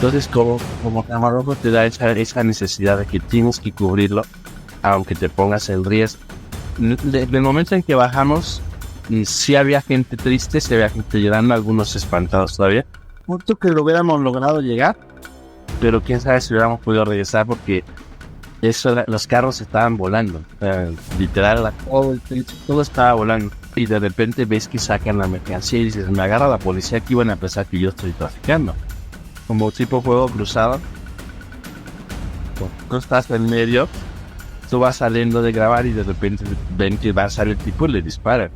Entonces, como camarógrafo te da esa necesidad de que tienes que cubrirlo, aunque te pongas en riesgo. Del momento en que bajamos, sí había gente triste, sí había gente llorando, algunos espantados todavía. Punto que lo hubiéramos logrado llegar, pero quién sabe si hubiéramos podido regresar porque los carros estaban volando. Literal, todo estaba volando. Y de repente ves que sacan la mercancía y dices, me agarra la policía, que iban a pensar que yo estoy traficando. Como tipo juego cruzado. Tú estás en medio, tú vas saliendo de grabar y de repente ven que va a salir el tipo y le disparan.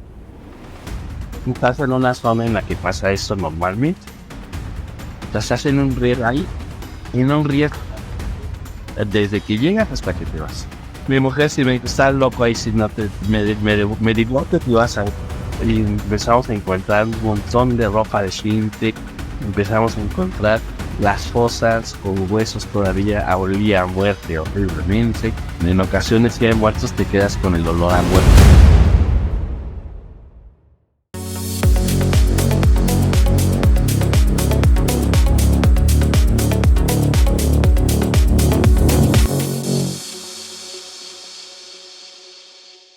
Estás en una zona en la que pasa eso normalmente. Estás en un riesgo ahí, en un riesgo desde que llegas hasta que te vas. Mi mujer si me dice, estás loco ahí, si no me digo, te vas a... Y empezamos a encontrar un montón de ropa de gente, empezamos a encontrar las fosas con huesos todavía, olía a muerte horriblemente. En ocasiones si hay muertos te quedas con el olor a muerte.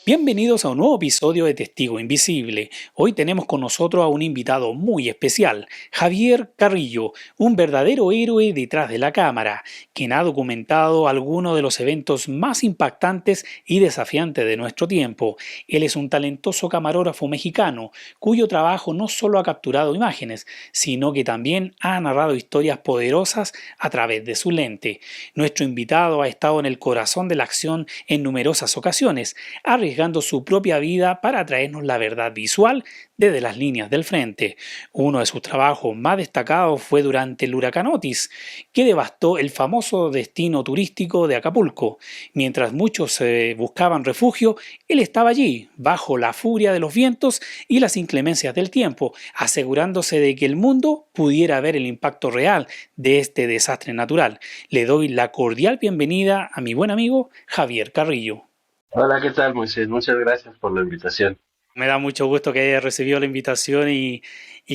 Bienvenidos a un nuevo episodio de Testigo Invisible. Hoy tenemos con nosotros a un invitado muy especial, Javier Carrillo, un verdadero héroe detrás de la cámara, quien ha documentado algunos de los eventos más impactantes y desafiantes de nuestro tiempo. Él es un talentoso camarógrafo mexicano, cuyo trabajo no solo ha capturado imágenes, sino que también ha narrado historias poderosas a través de su lente. Nuestro invitado ha estado en el corazón de la acción en numerosas ocasiones, arriesgando su propia vida para traernos la verdad visual desde las líneas del frente. Uno de sus trabajos más destacados fue durante el huracán Otis, que devastó el famoso destino turístico de Acapulco. Mientras muchos buscaban refugio, él estaba allí, bajo la furia de los vientos y las inclemencias del tiempo, asegurándose de que el mundo pudiera ver el impacto real de este desastre natural. Le doy la cordial bienvenida a mi buen amigo Javier Carrillo. Hola, ¿qué tal, Moisés? Muchas gracias por la invitación. Me da mucho gusto que hayas recibido la invitación y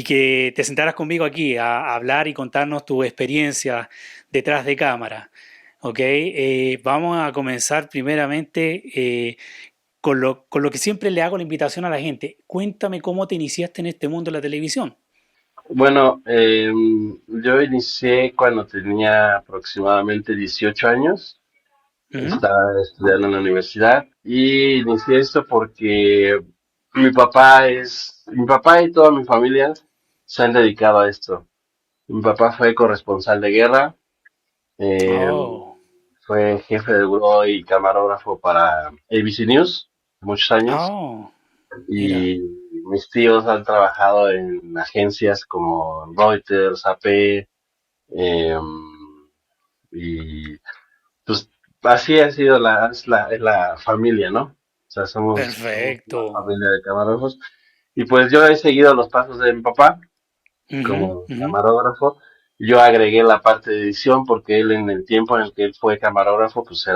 que te sentaras conmigo aquí a hablar y contarnos tu experiencia detrás de cámara. ¿Ok? Vamos a comenzar primeramente con lo que siempre le hago la invitación a la gente. Cuéntame cómo te iniciaste en este mundo de la televisión. Bueno, yo inicié cuando tenía aproximadamente 18 años. Ujú. Estaba estudiando en la universidad y inicié esto porque mi papá y toda mi familia se han dedicado a esto. Mi papá fue corresponsal de guerra, eh, Oh, fue jefe de buró y camarógrafo para ABC News muchos años oh, mira. y mis tíos han trabajado en agencias como Reuters, AP, eh, y pues así ha sido es la familia, ¿no? O sea, somos una Perfecto. familia de camarógrafos. Y pues yo he seguido los pasos de mi papá Ujú, como ujú. camarógrafo. Yo agregué la parte de edición porque él en el tiempo en el que él fue camarógrafo, pues él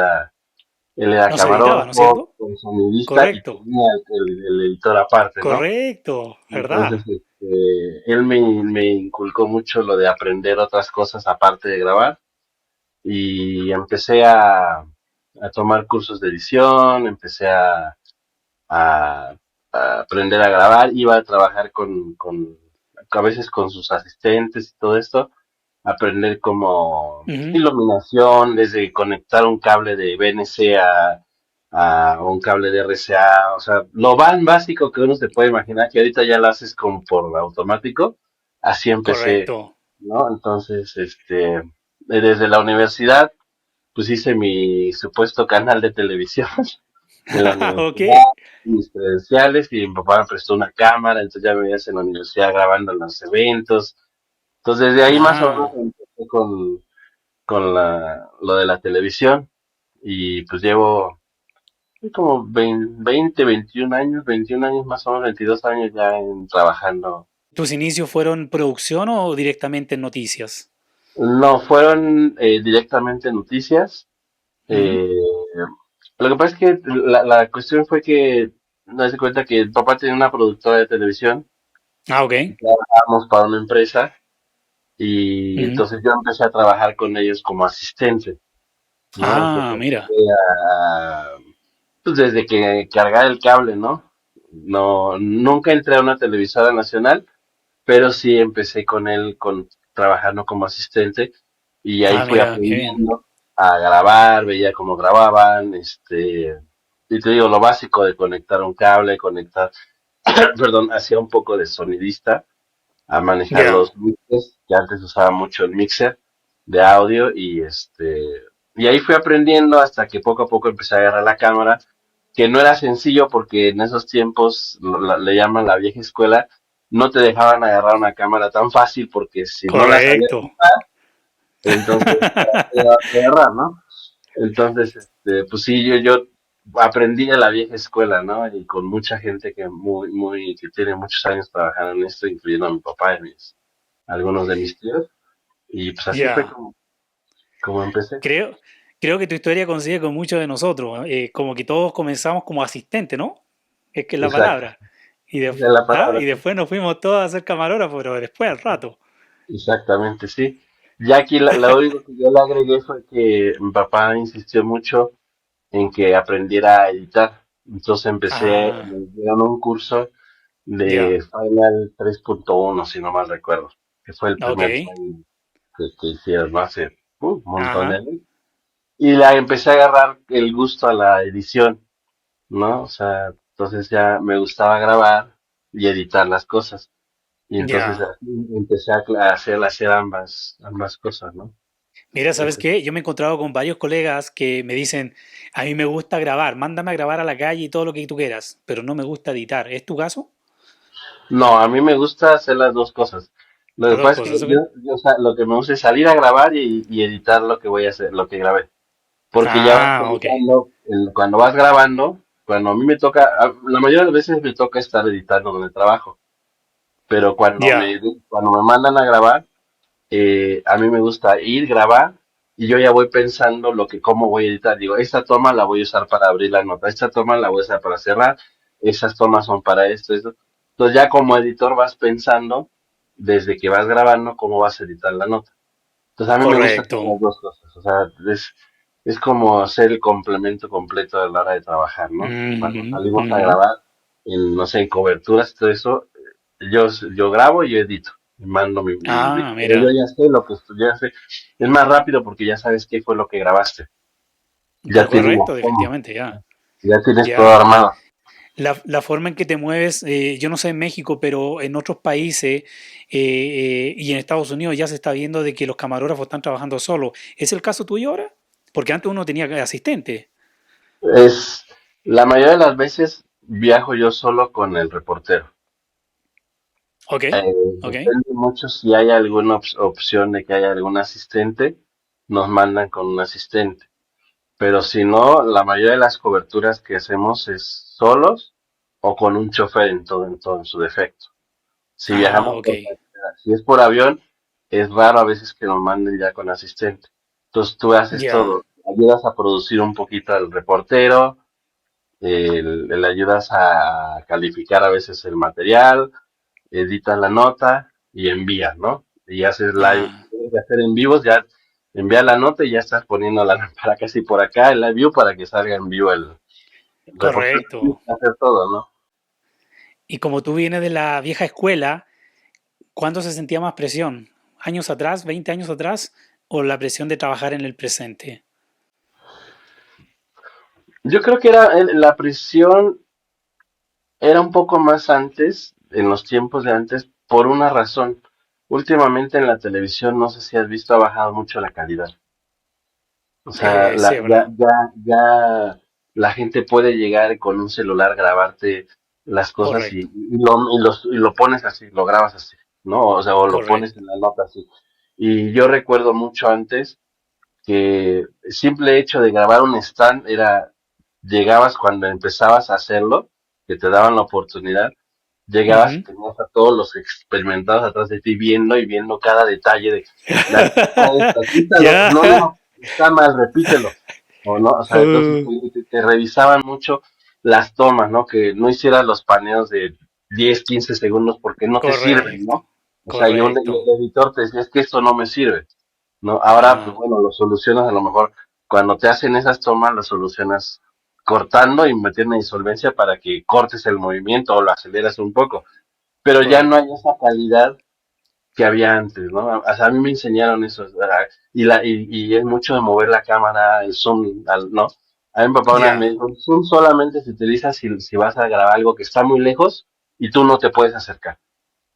era Nos editaba, ¿no es camarógrafo, cierto? sonidista y Correcto, tenía el editor aparte, ¿no? correcto, Entonces, ¿verdad? él me inculcó mucho lo de aprender otras cosas aparte de grabar y empecé a tomar cursos de edición, empecé a- a aprender a grabar, iba a trabajar a veces con sus asistentes y todo esto, aprender como Ujú. iluminación, desde conectar un cable de BNC a un cable de RCA, o sea, lo más básico que uno se puede imaginar, que ahorita ya lo haces como por automático, así empecé, Correcto. ¿no? Entonces, desde la universidad, pues hice mi supuesto canal de televisión en la Ok. universidad, mis credenciales, y mi papá me prestó una cámara, entonces ya me veías en la universidad grabando los eventos. Entonces desde ahí más o menos Ah, empecé con lo de la televisión y pues llevo como 21 años más o menos, 22 años ya trabajando. ¿tus inicios fueron producción o directamente en noticias? No, fueron directamente noticias. Ujú. Eh, lo que pasa es que la cuestión fue que no se cuenta que el papá tenía una productora de televisión Ah, ok. y trabajábamos para una empresa y Ujú. entonces yo empecé a trabajar con ellos como asistente, ¿no? Entonces Ah, mira. pues desde que cargar el cable, ¿no? No, nunca entré a una televisora nacional, pero sí empecé con él, trabajando como asistente, y ahí Ah, fui mira, qué bien. aprendiendo a grabar, veía cómo grababan, y te digo, lo básico de conectar un cable, conectar, perdón, hacía un poco de sonidista, a manejar Ya, los mixers, que antes usaba mucho el mixer de audio, y ahí fui aprendiendo hasta que poco a poco empecé a agarrar la cámara, que no era sencillo porque en esos tiempos le llaman la vieja escuela, no te dejaban agarrar una cámara tan fácil porque si no la sabías correcto. usar, entonces te ibas a agarrar, ¿no? Entonces, pues sí, yo aprendí de la vieja escuela, ¿no? Y con mucha gente que tiene muchos años trabajando en esto, incluyendo a mi papá y algunos de mis tíos. Y pues así fue Ya. como empecé. Creo, creo que tu historia coincide con muchos de nosotros. Como que todos comenzamos como asistentes, ¿no? Es que es la Exacto. palabra. Y, Esa es la y palabra. después nos fuimos todos a ser camarógrafos, pero después al rato. Exactamente, sí. Ya aquí lo único que yo le agregué fue que mi papá insistió mucho en que aprendiera a editar. Entonces Ah, me dieron un curso ya. de Final 3.1 si no mal recuerdo, que fue el Ok. primer training que hicieron, ¿no? Hace un montón de Ajá. años. Y la empecé a agarrar el gusto a la edición, ¿no? O sea, entonces ya me gustaba grabar y editar las cosas. Y entonces Ya. así empecé hacer ambas cosas, ¿no? Mira, ¿sabes Ese- qué? Yo me he encontrado con varios colegas que me dicen, a mí me gusta grabar, mándame a grabar a la calle y todo lo que tú quieras, pero no me gusta editar. ¿Es tu caso? No, a mí me gusta hacer las dos cosas. Lo Las que dos pasa es que cosas, ¿ok? lo que me gusta es salir a grabar y editar lo que voy a hacer, lo que grabé. Porque ya vas Ah, ok. pensando, cuando vas grabando, cuando a mí me toca, la mayoría de las veces me toca estar editando donde trabajo, pero Ya. cuando me mandan a grabar, a mí me gusta ir, grabar, y yo ya voy pensando cómo voy a editar. Digo, esta toma la voy a usar para abrir la nota, esta toma la voy a usar para cerrar, esas tomas son para esto. Entonces ya como editor vas pensando, desde que vas grabando, cómo vas a editar la nota. Entonces a mí me gusta hacer Correcto. las dos cosas, o sea, es como hacer el complemento completo a la hora de trabajar, ¿no? Ujú, Cuando salimos a ujú. grabar, no sé, en coberturas, todo eso, yo grabo y yo edito, y mando mi Ah, video. Pero yo mira. ya sé lo que ya sé, es más rápido porque ya sabes qué fue lo que grabaste, ya tienes Correcto, la toma, definitivamente, ya. ya tienes todo Ya. armado. La forma en que te mueves, yo no sé en México, pero en otros países y en Estados Unidos ya se está viendo de que los camarógrafos están trabajando solos. ¿Es el caso tuyo ahora? Porque antes uno tenía asistente. Es, la mayoría de las veces viajo yo solo con el reportero. Ok, ok, Depende mucho si hay alguna opción de que haya algún asistente, nos mandan con un asistente. Pero si no, la mayoría de las coberturas que hacemos es solos o con un chofer en su defecto. Si ah, viajamos ok, por carretera, si es por avión, es raro a veces que nos manden ya con asistente. Entonces tú haces ya, todo, ayudas a producir un poquito al reportero, le ayudas a calificar a veces el material, editas la nota y envías, ¿no? Y haces live, ah, si tienes que hacer en vivos, ya envías la nota y ya estás poniendo la lámpara casi por acá, el live view, para que salga en vivo el reportero. Tienes correcto. que hacer todo, ¿no? Y como tú vienes de la vieja escuela, ¿cuándo se sentía más presión? ¿Años atrás, 20 años atrás? ¿O la presión de trabajar en el presente? Yo creo que la presión era un poco más antes, en los tiempos de antes, por una razón. Últimamente en la televisión, no sé si has visto, ha bajado mucho la calidad. O sea, Sí, es verdad. ya la gente puede llegar con un celular, grabarte las cosas Correcto, y lo pones así, lo grabas así, ¿no? O sea, o lo pones correcto. en la nota así. Y yo recuerdo mucho antes que el simple hecho de grabar un stand llegabas cuando empezabas a hacerlo, que te daban la oportunidad, llegabas y Ujú. tenías a todos los experimentados atrás de ti viendo y viendo cada detalle de, quita esto, quítalo, Ya. no, no, está mal, repítelo, o no, o sea, entonces te revisaban mucho las tomas, ¿no? Que no hicieras los paneos de 10 15 segundos porque no te sirven, Correcto. ¿no? O sea, y correcto. el editor te decía, es que esto no me sirve, ¿no? Ahora, pues Ah, bueno, lo solucionas a lo mejor, cuando te hacen esas tomas, lo solucionas cortando y metiendo disolvencia para que cortes el movimiento o lo aceleras un poco. Pero ya no correcto. hay esa calidad que había antes, ¿no? O sea, a mí me enseñaron eso, ¿verdad? Y es mucho de mover la cámara, el zoom, ¿no? A mí mi papá una vez me Ya, dijo, el zoom solamente se utiliza si vas a grabar algo que está muy lejos y tú no te puedes acercar.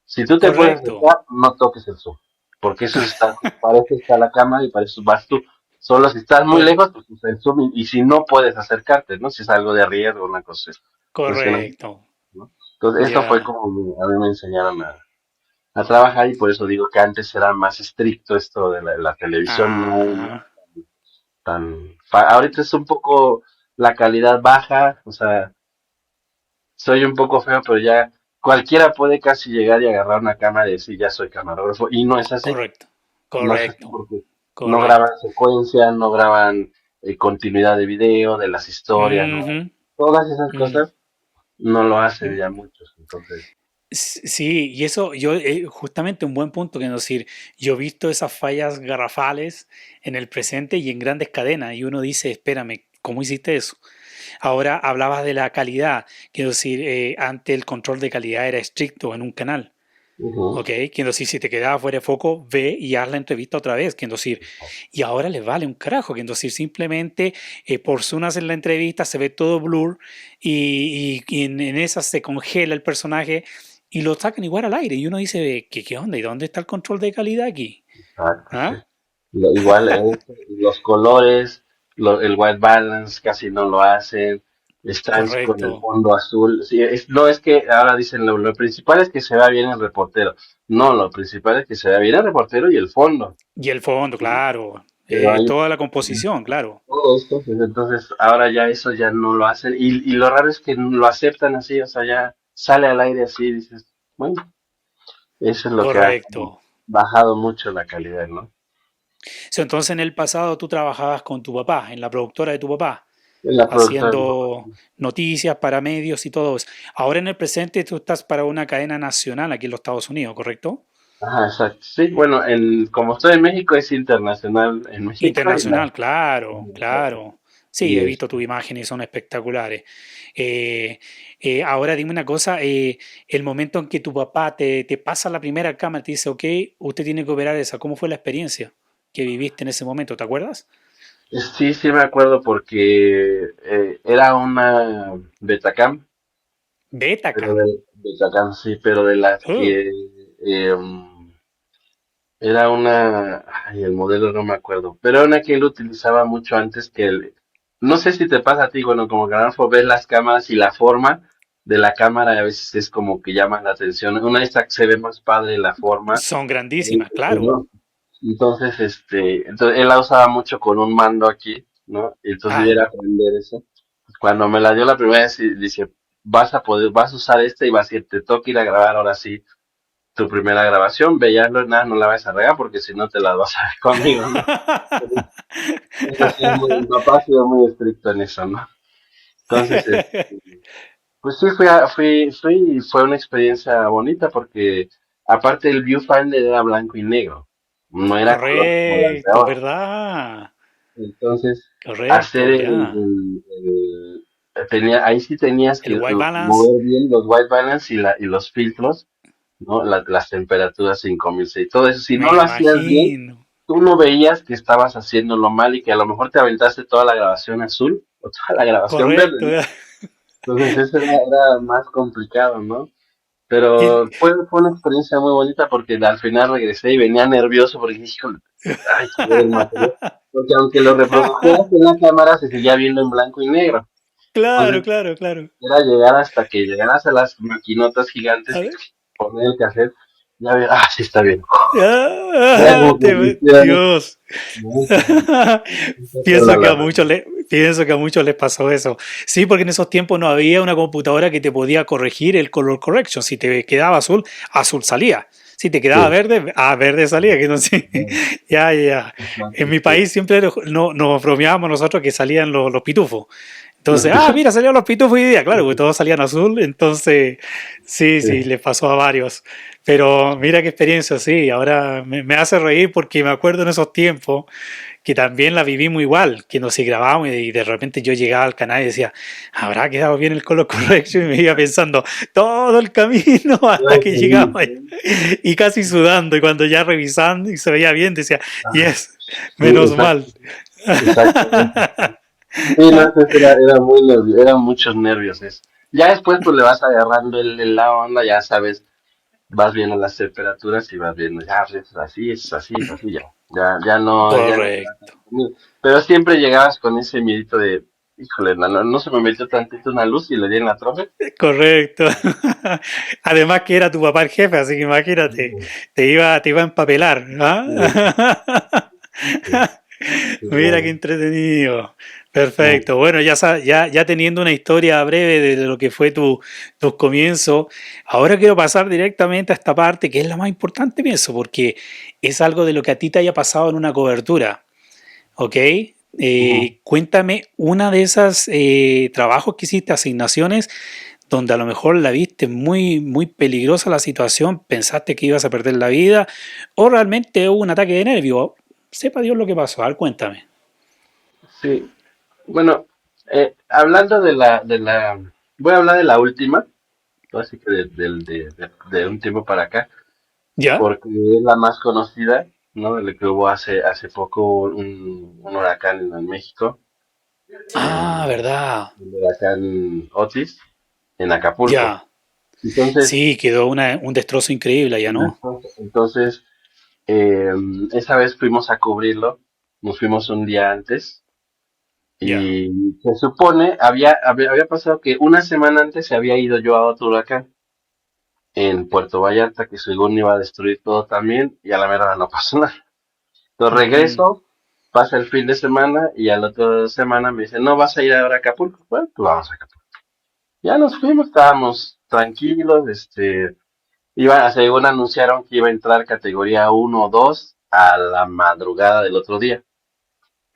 Si tú te puedes correcto. acercar, no toques el zoom, porque eso está, para eso está la cámara y para eso vas tú. Solo si estás muy Cor- lejos, pues usa el zoom y si no puedes acercarte, ¿no? Si es algo de riesgo, una cosa, funciona así, correcto. ¿no? Entonces, esto fue Ya. como a mí me enseñaron a trabajar y por eso digo que antes era más estricto esto de la televisión, no Ah, ahorita es un poco la calidad baja, o sea, soy un poco feo, pero ya cualquiera puede casi llegar y agarrar una cámara y decir ya soy camarógrafo y no es así, correcto. no es así Correcto. porque no Correcto. graban secuencia, no graban continuidad de video, de las historias, ¿no? Ujú, Todas esas mm. cosas no lo hacen ya muchos, entonces. Sí, y eso yo justamente un buen punto que no decir, yo he visto esas fallas garrafales en el presente y en grandes cadenas y uno dice, espérame, ¿cómo hiciste eso? Ahora hablabas de la calidad, quiero decir, antes el control de calidad era estricto en un canal. Ujú. Ok, quiero decir, si te quedaba fuera de foco, ve y haz la entrevista otra vez, quiero decir, y ahora les vale un carajo, quiero decir, simplemente por Zoom hacen la entrevista, se ve todo blur y en esa se congela el personaje y lo sacan igual al aire y uno dice, ¿qué onda? ¿Y dónde está el control de calidad aquí? Exacto, sí. ¿Ah? Igual los colores, el white balance casi no lo hacen, están con el Correcto. fondo azul. Sí, no es que ahora dicen lo principal es que se vea bien el reportero. No, lo principal es que se vea bien el reportero y el fondo. Y el fondo, ¿Sí? claro, Pero hay toda la composición, claro. todo esto, pues, entonces ahora ya eso ya no lo hacen. Y lo raro es que lo aceptan así, o sea, ya sale al aire así y dices, bueno, eso es lo que ha como Correcto. bajado mucho la calidad, ¿no? So, entonces en el pasado tú trabajabas con tu papá, en la productora de tu papá, En la productora. haciendo noticias para medios y todo eso. Ahora en el presente tú estás para una cadena nacional aquí en los Estados Unidos, ¿correcto? Ajá, exacto. Sí, bueno, como estoy en México es internacional en México Internacional, claro, claro. Sí, y he visto tus imágenes y son espectaculares. Eh, ahora dime una cosa, el momento en que tu papá te pasa la primera cámara, te dice, ok, usted tiene que operar esa, ¿cómo fue la experiencia que viviste en ese momento? ¿Te acuerdas? sí, sí me acuerdo porque era una Betacam, pero Betacam. de Betacam sí, pero de las Oh, que era una, ay, el modelo no me acuerdo, pero era una que él utilizaba mucho antes no sé si te pasa a ti, bueno, como camarógrafo ves las cámaras y la forma de la cámara a veces es como que llama la atención. Una de estas se ve más padre la forma. son grandísimas, claro. ¿No? Entonces, entonces él la usaba mucho con un mando aquí, ¿no? Y entonces yo Ah, era aprender eso. Cuando me la dio la primera vez, dice, vas a usar esta y vas a ir, te toca ir a grabar ahora sí tu primera grabación, veíaslo, nada, no la vas a regar porque si no te la vas a ver conmigo, ¿no? Eso sí es mi papá ha sido muy estricto en eso, ¿no? Entonces, pues sí, fue una experiencia bonita porque aparte el viewfinder era blanco y negro, no era color como las de correcto, ahora. ¿verdad? Entonces, hacer Correcto, ya. ahí sí tenías El que white balance, mover bien los white balance y los filtros, ¿no? Las temperaturas 5006, todo eso. Si no me lo hacías bien, imagino. tú no veías que estabas haciéndolo mal y que a lo mejor te aventaste toda la grabación azul o toda la grabación verde, Correcto, ¿no? ya. Entonces eso era más complicado, ¿no? Y- Pero fue una experiencia muy bonita porque al final regresé y venía nervioso porque dije, "Híjole, hay que ver el material. Porque aunque lo reprodujeras en la cámara, se seguía viendo en blanco y negro. claro, Entonces claro, claro. era llegar hasta que llegaras a las maquinotas gigantes A y ver. poner el cassette. Ya ver, sí está bien. Era Ah, como que me hicieran eso, Dios. ¿no? Entonces, esa fue Pienso que la a muchos le, pienso que a muchos les pasó eso. Sí, porque en esos tiempos no había una computadora que te podía corregir el color correction. Si te quedaba azul, azul salía. Si te quedaba sí, verde, verde salía. Que no sé. Ya, ya. En exacto, mi sí. país siempre nos bromeábamos nosotros que salían los pitufos. Entonces, mira, salieron los pitufos hoy día, claro, porque todos salían azul, entonces, sí, sí, les pasó a varios. Pero mira qué experiencia, sí, ahora me hace reír porque me acuerdo en esos tiempos que también la vivimos igual, que nos grabábamos y de repente yo llegaba al canal y decía, ¿habrá quedado bien el color correction? Y me iba pensando todo el camino hasta que llegaba y casi sudando, y cuando ya revisando y se veía bien, decía, yes, Sí, menos exacto, mal. exactamente. Sí, no, entonces era muy eran muchos nervios eso. Ya después pues le vas agarrando la onda, ya sabes, vas viendo las temperaturas y vas viendo, ya pues, es así, ya. Ya no te vas a Correcto. dormir. Pero siempre llegabas con ese miedito de, híjole, no se me metió tantito una luz y le di en la trofe. Correcto. Además que era tu papá el jefe, así que imagínate, te iba a empapelar, ¿ah? Mira qué entretenido. Perfecto. Bueno, ya teniendo una historia breve de lo que fue tus comienzos, ahora quiero pasar directamente a esta parte que es la más importante, pienso, porque es algo de lo que a ti te haya pasado en una cobertura. ¿Ok? Cuéntame una de esas trabajos que hiciste, asignaciones, donde a lo mejor la viste muy, muy peligrosa la situación, pensaste que ibas a perder la vida, o realmente hubo un ataque de nervio. Sepa Dios lo que pasó. A ver, cuéntame. Sí, bueno, hablando voy a hablar de la última, así que de un tiempo para acá, ¿Ya? porque es la más conocida, ¿no? De lo que hubo hace poco un huracán en México, Ah, el, verdad. el huracán Otis, en Acapulco. Ya. Entonces, Sí, quedó un destrozo increíble allá, ¿no? entonces eh, esa vez fuimos a cubrirlo, nos fuimos un día antes. Ya. Y se supone, había pasado que una semana antes se había ido yo a otro huracán en Puerto Vallarta, que según iba a destruir todo también, y a la mera hora no pasó nada. Entonces Mm, regreso, pasa el fin de semana, y a la otra semana me dicen, no, vas a ir ahora a Acapulco. Bueno, pues vamos a Acapulco. Ya nos fuimos, estábamos tranquilos, según anunciaron que iba a entrar categoría uno o 2 a la madrugada del otro día.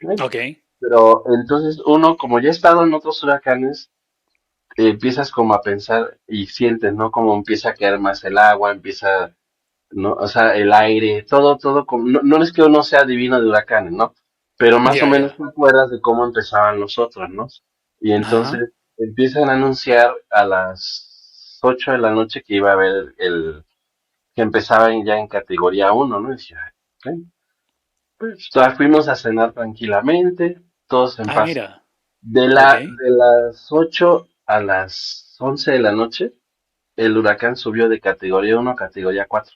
¿Eh? ok. Pero entonces uno, como ya ha estado en otros huracanes, empiezas como a pensar y sientes, ¿no? Como empieza a caer más el agua, empieza, ¿no? O sea, el aire, todo, como, no es que uno sea divino de huracanes, ¿no? Pero más o Ya, menos ya. te acuerdas de cómo empezaban los otros, ¿no? Y Ajá. entonces empiezan a anunciar a las 8 de la noche que iba a haber que empezaban ya en categoría uno, ¿no? Y decía, "Ok". Pues, fuimos a cenar tranquilamente, todos en Ah, paz. mira. Ok. De las 8 a las 11 de la noche, el huracán subió de categoría uno a categoría 4.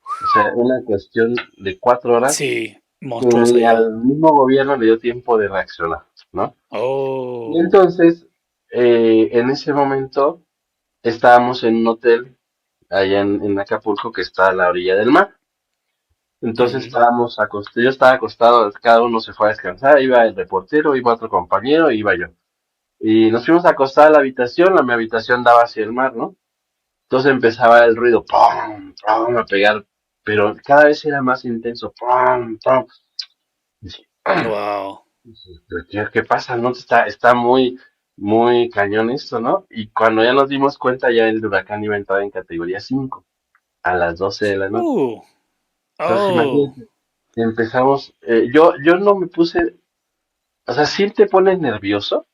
O sea, una cuestión de 4 horas Sí, que monstruosa ni ya. al mismo gobierno le dio tiempo de reaccionar, ¿no? Y Oh. entonces, en ese momento, estábamos en un hotel allá en Acapulco que está a la orilla del mar. Entonces Ujú. estábamos acostados, yo estaba acostado, cada uno se fue a descansar, iba el reportero, iba otro compañero, iba yo. Y nos fuimos a acostar a la habitación, mi habitación daba hacia el mar, ¿no? Entonces empezaba el ruido, ¡pum! ¡Pum! A pegar, pero cada vez era más intenso, ¡pum! ¡Pum! Y dije, Wow. "¿Pero qué pasa? ¿No? Está muy cañón esto, ¿no? Y cuando ya nos dimos cuenta, ya el huracán iba a entrar en categoría 5 a las 12 de la noche. Uh. Entonces Oh. imagínate, empezamos, yo no me puse, o sea, sí te pones nervioso,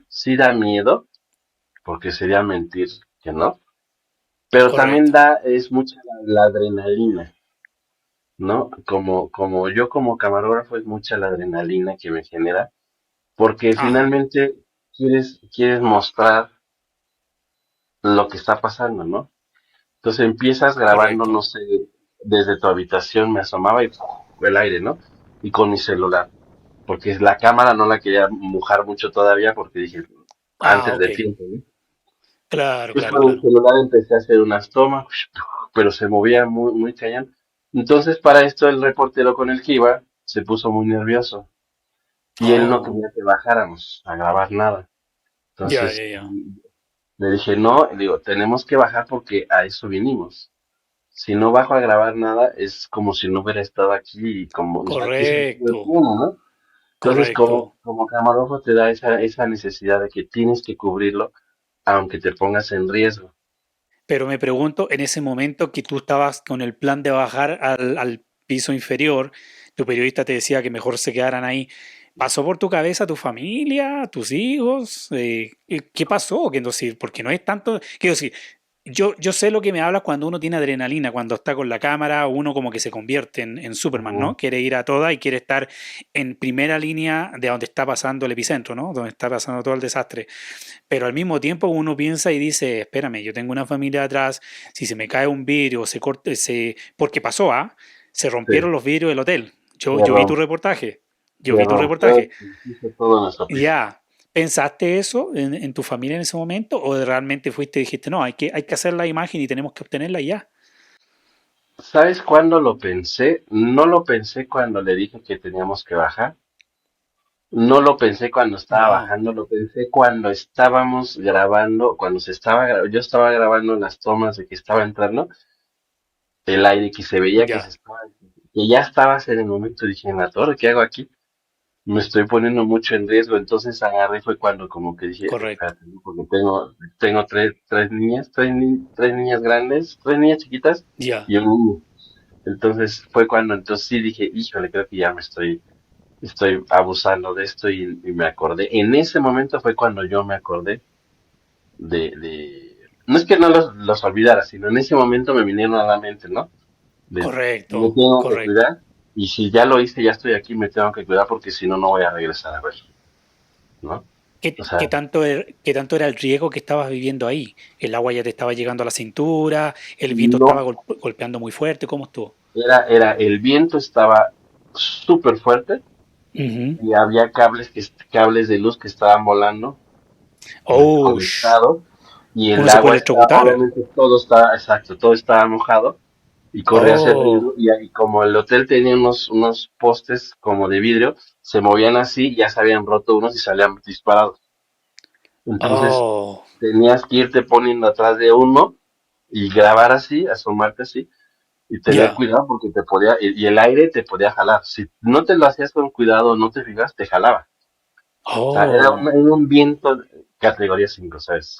sí da miedo, porque sería mentir que no. Pero también Correcto. es mucha la adrenalina, ¿no? Como yo como camarógrafo es mucha la adrenalina que me genera, porque Ajá. finalmente quieres mostrar lo que está pasando, ¿no? Entonces empiezas grabando, no Correcto. sé, desde tu habitación me asomaba y ¡puf! El aire, ¿no? Y con mi celular, porque la cámara no la quería mojar mucho todavía porque dije, Ah, antes ok. de tiempo, ¿no? Claro, Pues claro, con el claro. celular empecé a hacer unas tomas, pero se movía muy cañón. Entonces, para esto, el reportero con el que iba se puso muy nervioso y él no Oh. quería que bajáramos a grabar nada. Ya, Entonces, ya, ya. le dije, no, le digo, tenemos que bajar porque a eso vinimos. Si no bajo a grabar nada, es como si no hubiera estado aquí y como aquí se estuvo Correcto. uno, ¿no? Entonces, correcto. como camarógrafo te da esa necesidad de que tienes que cubrirlo, aunque te pongas en riesgo. Pero me pregunto, en ese momento que tú estabas con el plan de bajar al piso inferior, tu periodista te decía que mejor se quedaran ahí. ¿Pasó por tu cabeza tu familia, tus hijos? ¿Qué pasó? Quiero decir, porque no es tanto. Quiero decir, yo sé lo que me hablas cuando uno tiene adrenalina, cuando está con la cámara, uno como que se convierte en Superman, Ujú. ¿no? Quiere ir a toda y quiere estar en primera línea de donde está pasando el epicentro, ¿no? Donde está pasando todo el desastre. Pero al mismo tiempo uno piensa y dice, espérame, yo tengo una familia atrás, si se me cae un vidrio, se corte, porque pasó, ¿ah? Se Sí, rompieron los vidrios del hotel. se Yo vi tu rompió, reportaje, yo se vi tu rompió reportaje. y se hizo todo en nuestro piso. Ya, ¿pensaste eso en tu familia en ese momento? ¿O realmente fuiste y dijiste, no, hay que hacer la imagen y tenemos que obtenerla y ya? ¿Sabes cuándo lo pensé? No lo pensé cuando le dije que teníamos que bajar. No lo pensé cuando estaba Wow, bajando, lo pensé cuando estábamos grabando, cuando yo estaba grabando las tomas de que estaba entrando el aire, que se veía que ya, que ya estabas en el momento, dije, en la torre, ¿qué hago aquí? Me estoy poniendo mucho en riesgo, entonces agarré, fue cuando como que dije, correcto. espérate, ¿no? Porque tengo tres niñas grandes, tres niñas chiquitas Ya. y un niño. Entonces fue cuando entonces sí dije, híjole, creo que ya estoy abusando de esto y me acordé. En ese momento fue cuando yo me acordé no es que no los olvidara, sino en ese momento me vinieron a la mente, ¿no? Me Correcto, tengo que correcto. cuidar y si ya lo hice, ya estoy aquí, me tengo que cuidar porque si no, no voy a regresar a ver, ¿no? O sea, Qué tanto era el riesgo que estabas viviendo ahí? ¿El agua ya te estaba llegando a la cintura? ¿El viento estaba no, golpeando muy fuerte? ¿Cómo estuvo? el viento estaba súper fuerte Ujú. y había cables de luz que estaban volando, Oh, conectados y el uno se puede agua estaba, electrocutar. obviamente todo estaba, exacto, todo estaba mojado y corría ese Oh, riesgo y ahí como el hotel tenía unos postes como de vidrio, se movían así, ya se habían roto unos y salían disparados. Entonces oh, tenías que irte poniendo atrás de uno y grabar así, asomarte así y tener ya. cuidado porque y el aire te podía jalar. Si no te lo hacías con cuidado, no te fijas, te jalaba. O sea, Oh, era un viento categoría 5, ¿sabes?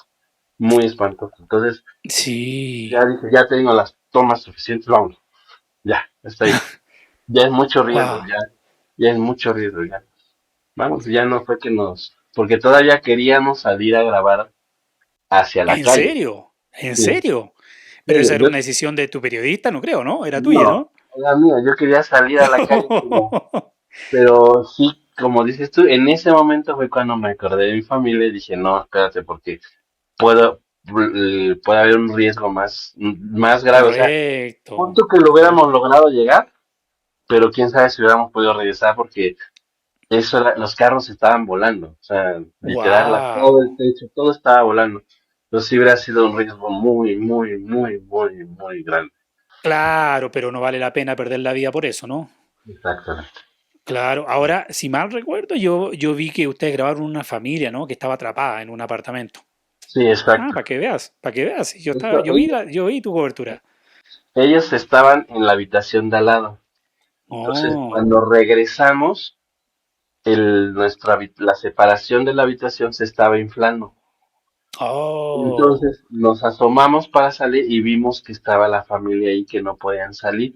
Muy espantoso. Entonces ya sí. dije, ya tengo las tomas suficientes, vamos, ya, está ahí. Ya es mucho riesgo, Wow. ya es mucho riesgo, ya. Vamos, ya no fue que porque todavía queríamos salir a grabar hacia la ¿En calle. serio? ¿En Sí, serio? sí, Pero esa era yo, una decisión de tu periodista, no creo, ¿no? Era tuya, no, ¿no? era mío, yo quería salir a la calle, pero sí, como dices tú, en ese momento fue cuando me acordé de mi familia y dije, no, espérate, porque puede haber un riesgo más grave. O sea, Correcto, punto que lo hubiéramos correcto. logrado llegar, pero quién sabe si hubiéramos podido regresar porque los carros estaban volando, o sea, literal, todo el Wow. techo, todo estaba volando. Entonces sí hubiera sido un riesgo muy, muy, muy, muy, muy grande. Claro, pero no vale la pena perder la vida por eso, ¿no? Exactamente. Claro, ahora, si mal recuerdo, yo vi que ustedes grabaron una familia, ¿no? Que estaba atrapada en un apartamento. Sí, Ah, exacto. para que veas. Esto, Yo vi tu cobertura. ellos estaban en la habitación de al lado. Entonces, Oh, cuando regresamos, la separación de la habitación se estaba inflando. oh, Entonces nos asomamos para salir y vimos que estaba la familia ahí que no podían salir.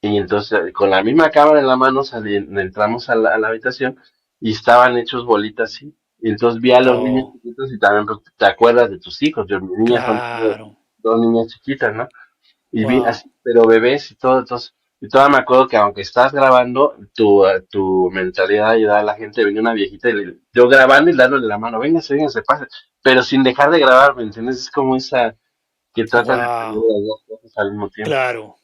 Y entonces con la misma cámara en la mano entramos a la habitación y estaban hechos bolitas así. Y entonces vi a los niños oh, chiquitos y también pues, te acuerdas de tus hijos. Mis niñas son claro. dos niñas chiquitas, ¿no? Y vi Wow. así, pero bebés y todo, entonces, y todavía me acuerdo que aunque estás grabando, tu mentalidad de ayudar a la gente, venía una viejita y yo grabando y dándole la mano, véngase, pase, pero sin dejar de grabar, ¿me entiendes? Es como esa que tratas de tener Wow. las dos cosas al mismo tiempo. Claro,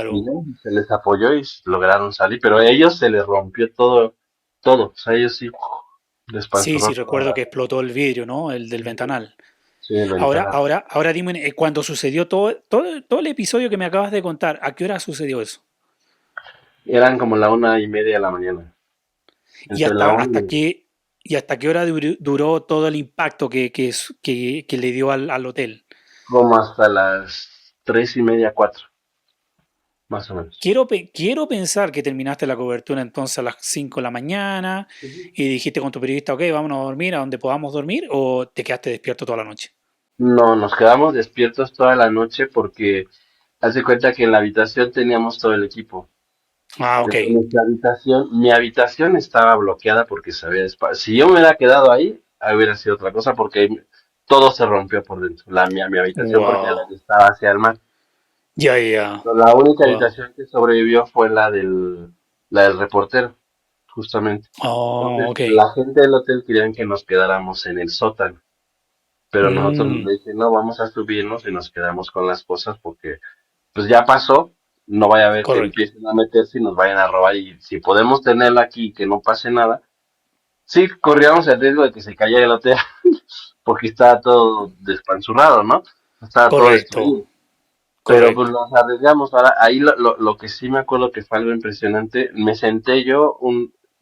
Y claro. no, se les apoyó y lograron salir, pero a ellos se les rompió todo, o sea, ellos sí, les Sí, panzurró sí, toda recuerdo que explotó el vidrio, ¿no? El del ventanal. sí, el ventana. Ahora dime, cuando sucedió todo el episodio que me acabas de contar, ¿a qué hora sucedió eso? Eran como la 1:30 de la mañana, ¿Y entre la una hasta y y hasta qué hora duró todo el impacto que le dio al hotel? como hasta las 3:30, 4. más o menos. Quiero pensar que terminaste la cobertura entonces a las 5 de la mañana Ujú. y dijiste con tu periodista, ok, vámonos a dormir a donde podamos dormir, o te quedaste despierto toda la noche. No, nos quedamos despiertos toda la noche porque haz de cuenta que en la habitación teníamos todo el equipo. Ah, ok. Entonces, mi habitación estaba bloqueada porque se había Si yo me hubiera quedado ahí, hubiera sido otra cosa porque todo se rompió por dentro. Mi habitación porque la Wow. que estaba hacia el mar. Ya, ya. Pero la única Wow. habitación que sobrevivió fue la del reportero, justamente. Oh, Entonces, ok. la gente del hotel querían que nos quedáramos en el sótano, pero nosotros Mm, le dije, no, vamos a subirnos y nos quedamos con las cosas porque pues ya pasó, no vaya a ver que correcto. empiecen a meterse y nos vayan a robar y si podemos tenerla aquí y que no pase nada, sí, corríamos el riesgo de que se cayera el hotel porque estaba todo despanzurrado, ¿no? Estaba todo Correcto. destruido. Pero pues Correcto. nos arriesgamos. Ahora, ahí lo que sí me acuerdo que fue algo impresionante, me senté yo,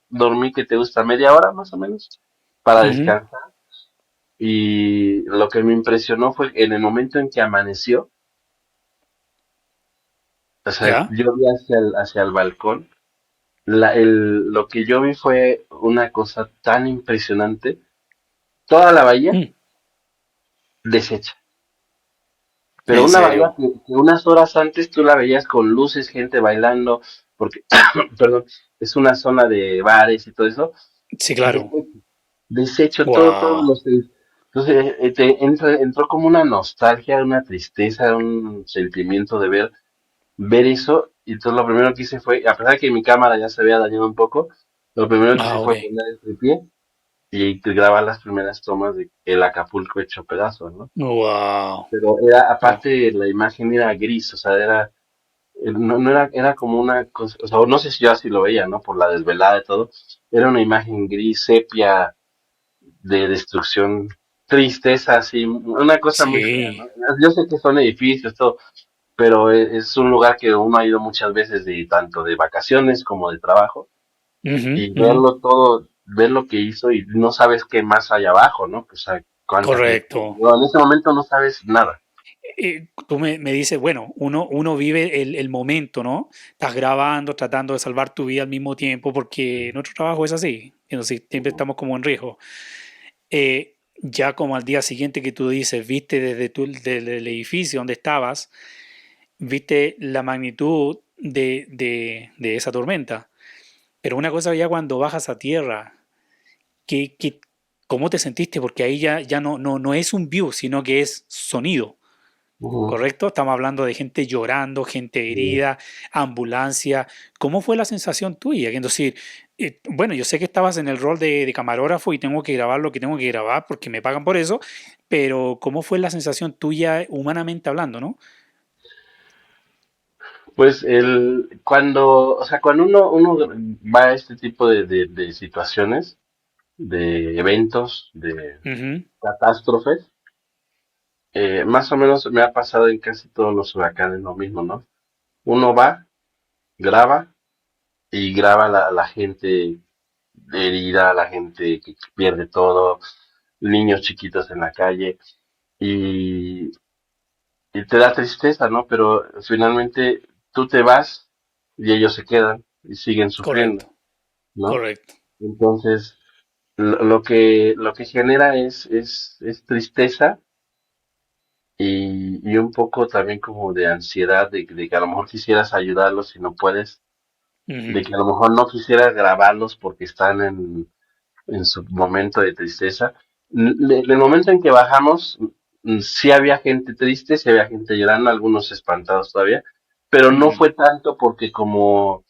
dormí que te gusta media hora más o menos para Ujú. descansar y lo que me impresionó fue en el momento en que amaneció, o sea, Ya. yo vi hacia el balcón, lo que yo vi fue una cosa tan impresionante, toda la bahía Mm, deshecha. Pero en una bahía serio. que unas horas antes tú la veías con luces, gente bailando, porque, perdón, es una zona de bares y todo eso, Sí, claro. deshecho, deshecho todos Wow. los... Entonces entró como una nostalgia, una tristeza, un sentimiento de ver eso, y entonces lo primero que hice fue, a pesar de que mi cámara ya se había dañado un poco, lo primero que hice Ah, ok. fue poner el tripié y grabar las primeras tomas de el Acapulco hecho pedazos, ¿no? Wow. Pero era, Wow. aparte, la imagen era gris, o sea, no era, era como una cosa, o sea, no sé si yo así lo veía, ¿no? Por la desvelada y todo, era una imagen gris, sepia, de destrucción, tristeza, así, una cosa muy fea, Sí. ¿no? Yo sé que son edificios, todo, pero es un lugar que uno ha ido muchas veces de tanto de vacaciones como de trabajo, Ujú, y ujú. verlo todo, ver lo que hizo y no sabes qué más hay abajo, ¿no? O sea, cuánta gente Correcto. murió. En ese momento no sabes nada. Tú me dices, bueno, uno vive el momento, ¿no? Estás grabando, tratando de salvar tu vida al mismo tiempo, porque nuestro trabajo es así, entonces siempre estamos como en riesgo. Ya como al día siguiente que tú dices, viste desde el edificio donde estabas, viste la magnitud de esa tormenta. Pero una cosa ya cuando bajas a tierra, ¿cómo te sentiste? Porque ahí ya no es un view, sino que es sonido. Ujú. ¿Correcto? Estamos hablando de gente llorando, gente Sí. herida, ambulancia. ¿Cómo fue la sensación tuya? Es decir, bueno, yo sé que estabas en el rol de camarógrafo y tengo que grabar lo que tengo que grabar porque me pagan por eso, pero ¿cómo fue la sensación tuya humanamente hablando, no? Pues o sea, cuando uno va a este tipo de situaciones, de eventos, de Ujú, catástrofes, más o menos me ha pasado en casi todos los huracanes lo mismo, ¿no? Uno va, graba y graba la gente herida, la gente que pierde todo, niños chiquitos en la calle y, y te da tristeza, ¿no? Pero finalmente tú te vas y ellos se quedan y siguen sufriendo, correcto, ¿no? correcto. Entonces, lo que genera es tristeza y un poco también como de ansiedad de que a lo mejor quisieras ayudarlos y no puedes, de Ujú, que a lo mejor no quisieras grabarlos porque están en su momento de tristeza. El momento en que bajamos, sí había gente triste, sí había gente llorando, algunos espantados todavía, pero no ujú. fue tanto porque como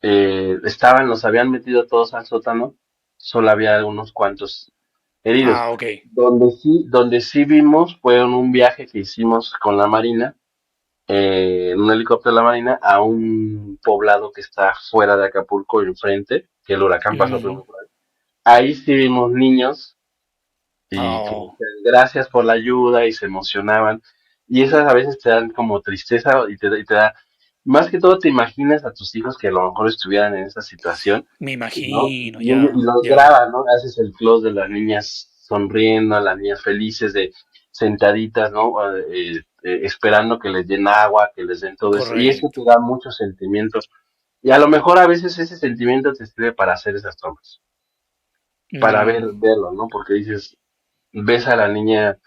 los habían metido todos al sótano, solo había unos cuantos heridos. Ah, ok. Donde sí vimos fue en un viaje que hicimos con la Marina, en un helicóptero de la Marina, a un poblado que está fuera de Acapulco, enfrente, que el huracán pasó Ujú. primero por ahí. Ahí sí vimos niños y que Oh, decían gracias por la ayuda y se emocionaban. Y esas a veces te dan como tristeza y te da, más que todo te imaginas a tus hijos que a lo mejor estuvieran en esa situación, me ¿no? imagino, Y ya, los ya. grabas, ¿no? Haces el close de las niñas sonriendo, las niñas felices sentaditas, ¿no? Esperando que les den agua, que les den todo eso. Y eso te correcto. da muchos sentimientos. Y a lo mejor a veces ese sentimiento te sirve para hacer esas tomas, para Mm, verlo, ¿no? Porque dices, ves a la niña,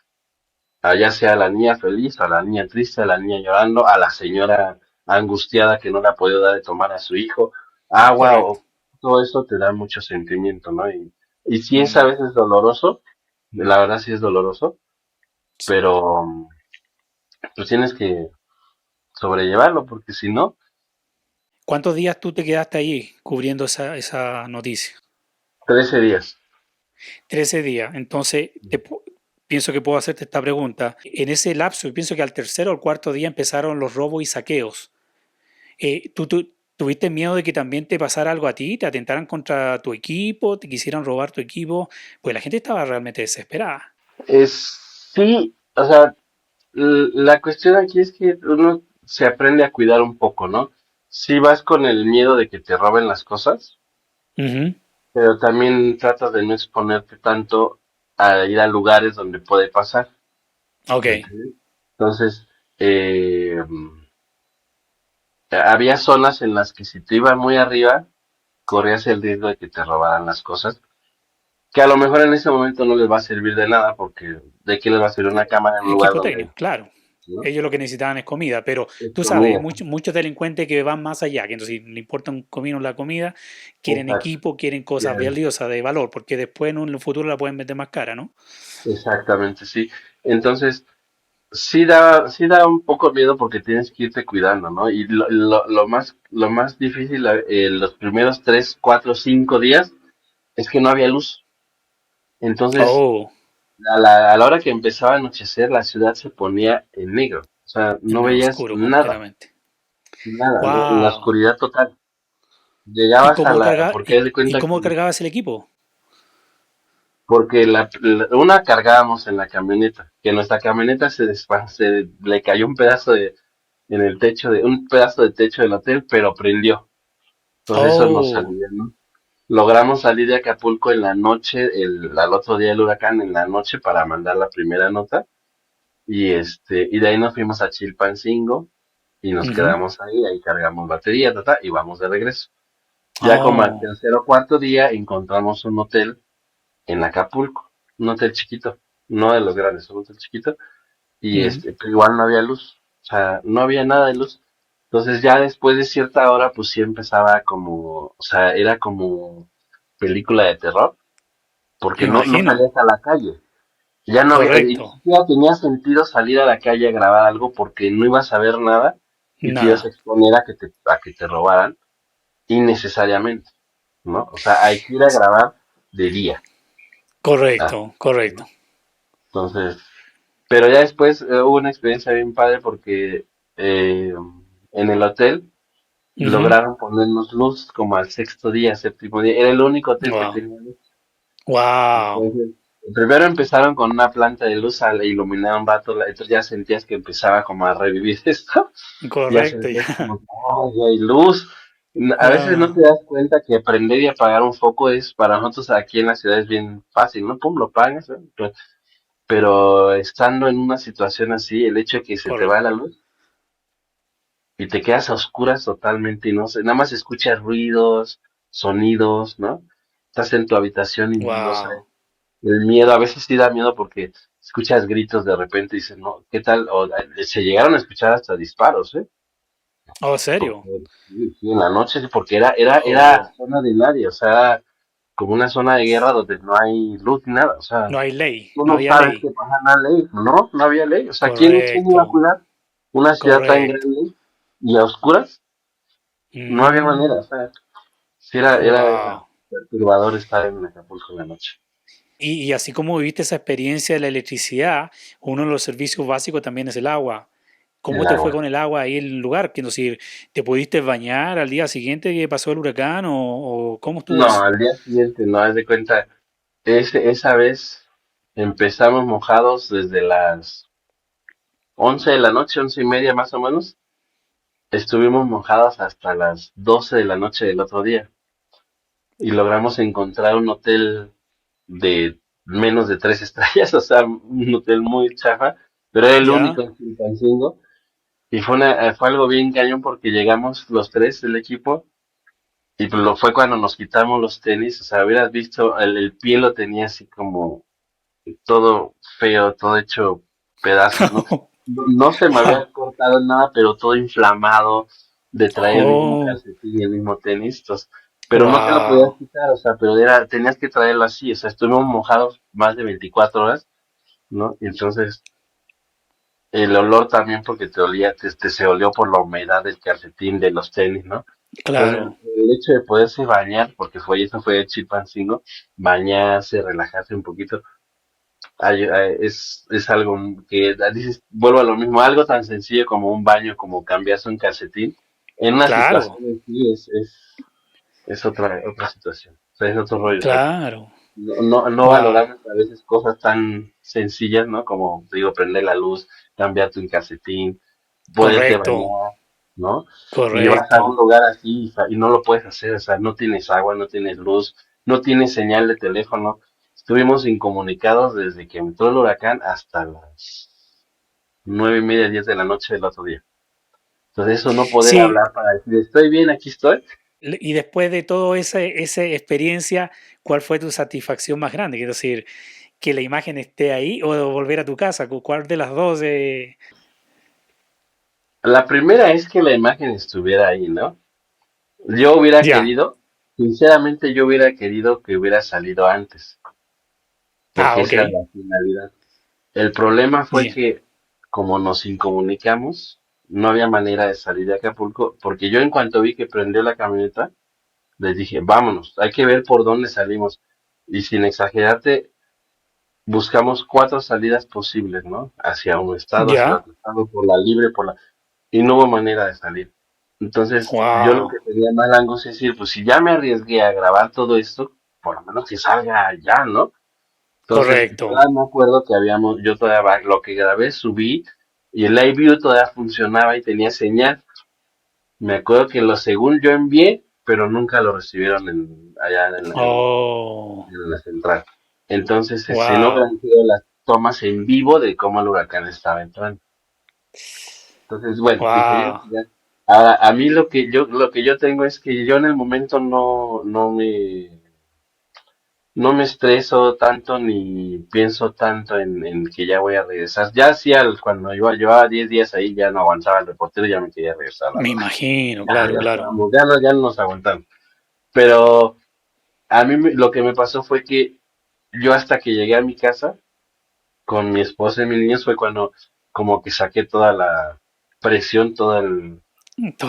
ya sea a la niña feliz, a la niña triste, a la niña llorando, a la señora angustiada que no le ha podido dar de tomar a su hijo, agua, correcto. o todo eso te da mucho sentimiento, ¿no? Y sí es a Mm, veces doloroso, la verdad sí es doloroso, sí. pero pues tienes que sobrellevarlo, porque si no, ¿Cuántos días tú te quedaste ahí cubriendo esa noticia? 13 días. 13 días. Entonces, pienso que puedo hacerte esta pregunta. En ese lapso, pienso que al tercer o al cuarto día empezaron los robos y saqueos. ¿Tú tuviste miedo de que también te pasara algo a ti? ¿Te atentaran contra tu equipo? ¿Te quisieran robar tu equipo? Pues la gente estaba realmente desesperada. Es, sí, o sea, la cuestión aquí es que uno se aprende a cuidar un poco, ¿no? Si vas con el miedo de que te roben las cosas, Ujú. pero también tratas de no exponerte tanto a ir a lugares donde puede pasar, Ok. ¿me entiendes? Entonces, había zonas en las que si te ibas muy arriba, corrías el riesgo de que te robaran las cosas, que a lo mejor en ese momento no les va a servir de nada, porque de qué les va a servir una cámara en un lugar Equipo donde, técnico, claro. ¿no? Ellos lo que necesitaban es comida, pero Es tú sabes, hay comida. muchos delincuentes que van más allá, que entonces si le importa un comino la comida, quieren Exacto. equipo, quieren cosas Bien. valiosas de valor, porque después en un futuro la pueden vender más cara, ¿no? Exactamente, sí. Entonces, sí da un poco miedo porque tienes que irte cuidando, ¿no? Y lo más difícil, los primeros 3, 4, 5 días es que no había luz. Entonces, Oh, a la hora que empezaba a anochecer, la ciudad se ponía en negro. O sea, no en veías oscuro nada, completamente. nada, ¿no? La Wow. oscuridad total. ¿Y Llegabas a cómo la, carga, porque haz de y cuenta cómo que, cargabas el equipo? porque una cargábamos en la camioneta, que nuestra camioneta se le cayó un pedazo en el techo un pedazo de techo del hotel, pero prendió. Entonces eso nos Oh, salió, ¿no? Logramos salir de Acapulco en la noche, al otro día del huracán en la noche para mandar la primera nota y de ahí nos fuimos a Chilpancingo y nos ujú. quedamos ahí cargamos batería, y vamos de regreso. Ya como al Oh, tercer o cuarto día encontramos un hotel en Acapulco, un hotel chiquito, no de los grandes, un hotel chiquito, ujú. pero igual no había luz, o sea, no había nada de luz. Entonces ya después de cierta hora, pues sí empezaba como, o sea, era como película de terror, porque Me no imagino. salías a la calle. Ya no había, y ni Correcto. siquiera tenía sentido salir a la calle a grabar algo porque no ibas a ver nada y te ibas a Nada. exponer a que te robaran innecesariamente, ¿no? O sea, hay que ir a grabar de día. Ah, Correcto, correcto. ¿no? Entonces, pero ya después hubo una experiencia bien padre porque eh, en el hotel lograron ponernos luz como al sexto día, séptimo día. Era el único hotel que Wow. tenía luz. Wow. Entonces, primero empezaron con una planta de luz a iluminar un rato, entonces ya sentías que empezaba como a revivir esto. Ya Correcto, sentías ya. como que "Ay, hay luz". A veces no Ah, te das cuenta que prender y apagar un foco es para nosotros aquí en la ciudad es bien fácil, ¿no? Pum, lo apagas, ¿no? Pero estando en una situación así, el hecho de que se te correcto. va la luz y te quedas a oscuras totalmente y no sé, nada más escuchas ruidos, sonidos, ¿no? Estás en tu habitación y no sé, Wow. el miedo, a veces sí da miedo porque escuchas gritos de repente y dices, no, ¿qué tal? O se llegaron a escuchar hasta disparos, ¿eh? Oh, ¿serio? Porque sí, en la noche, sí, porque era Oh, zona de nadie, o sea, como una zona de guerra donde no hay luz ni nada, o sea, no hay ley, tú no no había sabes ley. qué pasa en la ley, no había ley, o sea, ¿quién iba a Correcto, cuidar una ciudad tan correcto. grande y a oscuras? No había manera, o Mm, sea, sí era wow. perturbador estar en Acapulco en la noche. Y así como viviste esa experiencia de la electricidad, uno de los servicios básicos también es el agua. ¿Cómo El te fue agua. con el agua ahí en el lugar? Que no sé, ¿te pudiste bañar al día siguiente que pasó el huracán o cómo estuvo No, eso? al día siguiente, no, haz de cuenta, esa vez empezamos mojados desde las 11 de la noche, 11:30 más o menos. Estuvimos mojados hasta las 12 de la noche del otro día y logramos encontrar un hotel de menos de 3 estrellas, o sea, un hotel muy chafa, pero era el único Ya. en Chilpancingo. Y fue algo bien cañón porque llegamos los tres del equipo y pues lo fue cuando nos quitamos los tenis, o sea, hubieras visto, el pie lo tenía así como todo feo, todo hecho pedazos, ¿no? No se me había cortado nada, pero todo inflamado de traer el mismo Oh, calcetín y el mismo tenis, entonces, pero no te lo podías wow. quitar, o sea, pero tenías que traerlo así, o sea, estuvimos mojados más de 24 horas, ¿no? Y entonces el olor también porque te olía, se olió por la humedad del calcetín, de los tenis, ¿no? Entonces, Claro. el hecho de poderse bañar, porque eso fue Chilpancingo, bañarse, relajarse un poquito, es algo que dices, vuelvo a lo mismo, algo tan sencillo como un baño, como cambiarse un calcetín, en una Claro. situación en sí es otra situación, o sea, es otro rollo, o sea, Claro. no Wow. valoramos a veces cosas tan sencillas, ¿no? Como, digo, prender la luz, cambiarte un calcetín, poderte Correcto. bañar, ¿no? Y vas a un Correcto. lugar así y no lo puedes hacer, o sea, no tienes agua, no tienes luz, no tienes señal de teléfono. Estuvimos incomunicados desde que entró el huracán hasta las 9:30, 10 de la noche del otro día. Entonces eso no poder Sí, hablar para decir, estoy bien, aquí estoy. y después de toda esa experiencia, ¿cuál fue tu satisfacción más grande? Quiero decir, que la imagen esté ahí o volver a tu casa. ¿Cuál de las dos? La primera es que la imagen estuviera ahí, ¿no? Yo hubiera Ya. querido, sinceramente yo hubiera querido que hubiera salido antes, Ah, porque ok. esa era la finalidad. El problema fue Ya. que como nos incomunicamos, no había manera de salir de Acapulco, porque yo en cuanto vi que prendió la camioneta, les dije, vámonos, hay que ver por dónde salimos. Y sin exagerarte, buscamos 4 salidas posibles, ¿no? Hacia un estado, hacia Ya. otro estado, por la libre, y no hubo manera de salir. Entonces, yo lo Wow. que tenía más angustia es decir, pues si ya me arriesgué a grabar todo esto, por lo menos que salga ya, ¿no? Entonces, Correcto. todavía me acuerdo que yo todavía lo que grabé, subí, y el Live View todavía funcionaba y tenía señal. Me acuerdo que según yo envié, pero nunca lo recibieron allá Oh. en la central. Entonces, no Wow. hubieran sido las tomas en vivo de cómo el huracán estaba entrando. Entonces, bueno, dije yo, Wow. ya. Ahora, a mí lo que yo tengo es que yo en el momento no me estreso tanto ni pienso tanto en que ya voy a regresar. Ya sí, cuando llevaba 10 días ahí, ya no aguantaba el reportero y ya me quería regresar, la Me verdad. imagino, Ya, claro, ya claro. estábamos, ya no nos aguantamos. Pero a mí lo que me pasó fue que yo hasta que llegué a mi casa con mi esposa y mis niños fue cuando como que saqué toda la presión, Todo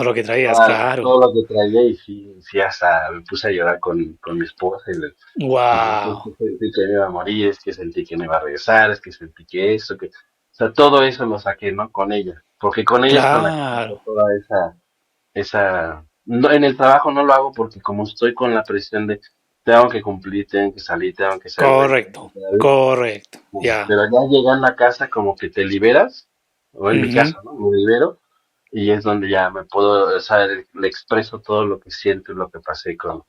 lo que traías, todo claro. lo que traía y sí, sí, hasta me puse a llorar con mi esposa y le dije, es Wow. que sentí que me iba a morir, es que sentí que no iba a regresar, es que sentí que eso, o sea, todo eso lo saqué, ¿no? Con ella, porque con ella es con la que saco Claro. toda no, en el trabajo no lo hago porque como estoy con la presión de tengo que cumplir, tengo que salir, tengo que ser bueno, Correcto. Correcto. Ya. pero ya llegando a casa como que te liberas, o en mi Ujú. caso, ¿no? Me libero y es donde ya me puedo, o sea, le expreso todo lo que siento y lo que pasé con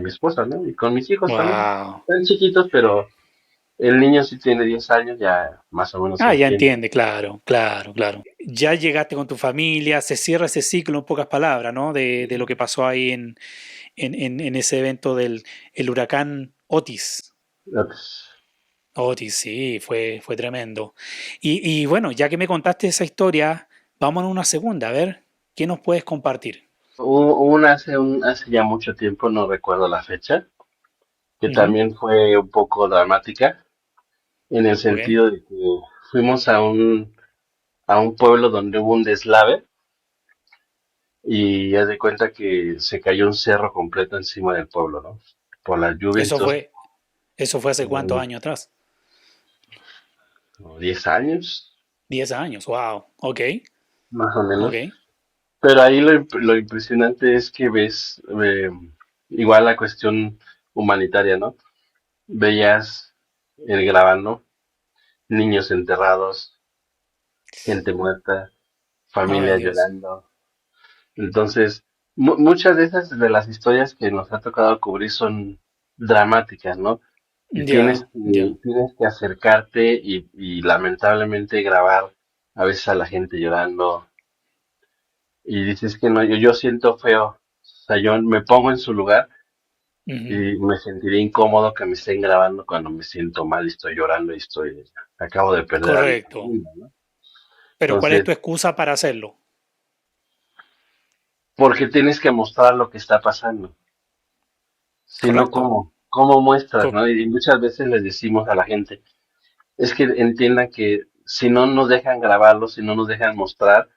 mi esposa, ¿no? Y con mis hijos también. Wow. Están chiquitos, pero el niño sí tiene 10 años, ya más o menos Ah, ya entiende. entiende, claro, claro, claro. Ya llegaste con tu familia, se cierra ese ciclo en pocas palabras, ¿no? De lo que pasó ahí en ese evento del el huracán Otis. No, pues, Otis, sí, fue tremendo. Y bueno, ya que me contaste esa historia, vamos a una segunda, a ver, ¿qué nos puedes compartir? hace ya mucho tiempo, no recuerdo la fecha, que Ujú. también fue un poco dramática, en el Ok, sentido de que fuimos a un pueblo donde hubo un deslave y haz de cuenta que se cayó un cerro completo encima del pueblo, ¿no? Por las lluvias, eso entonces, fue, eso fue hace cuántos como años atrás. 10 años, 10 años, wow, ok, más o ok. menos. Pero ahí lo impresionante es que ves igual la cuestión humanitaria, ¿no? Veías grabando niños enterrados, gente muerta, Ay, familias Dios. llorando. Entonces, muchas de las historias que nos ha tocado cubrir son dramáticas, ¿no? y Ya, ya. tienes que acercarte y lamentablemente grabar a veces a la gente llorando y dices que no, yo siento feo, o sea, yo me pongo en su lugar Ujú. y me sentiría incómodo que me estén grabando cuando me siento mal y estoy llorando y acabo de perder a alguien, Correcto. ¿no? Pero ¿cuál es Entonces, tu excusa para hacerlo? porque tienes que mostrar lo que está pasando, si no, Correcto. ¿cómo muestras, Co- no? Y muchas veces les decimos a la gente, es que entiendan que si no nos dejan grabarlo, si no nos dejan mostrar,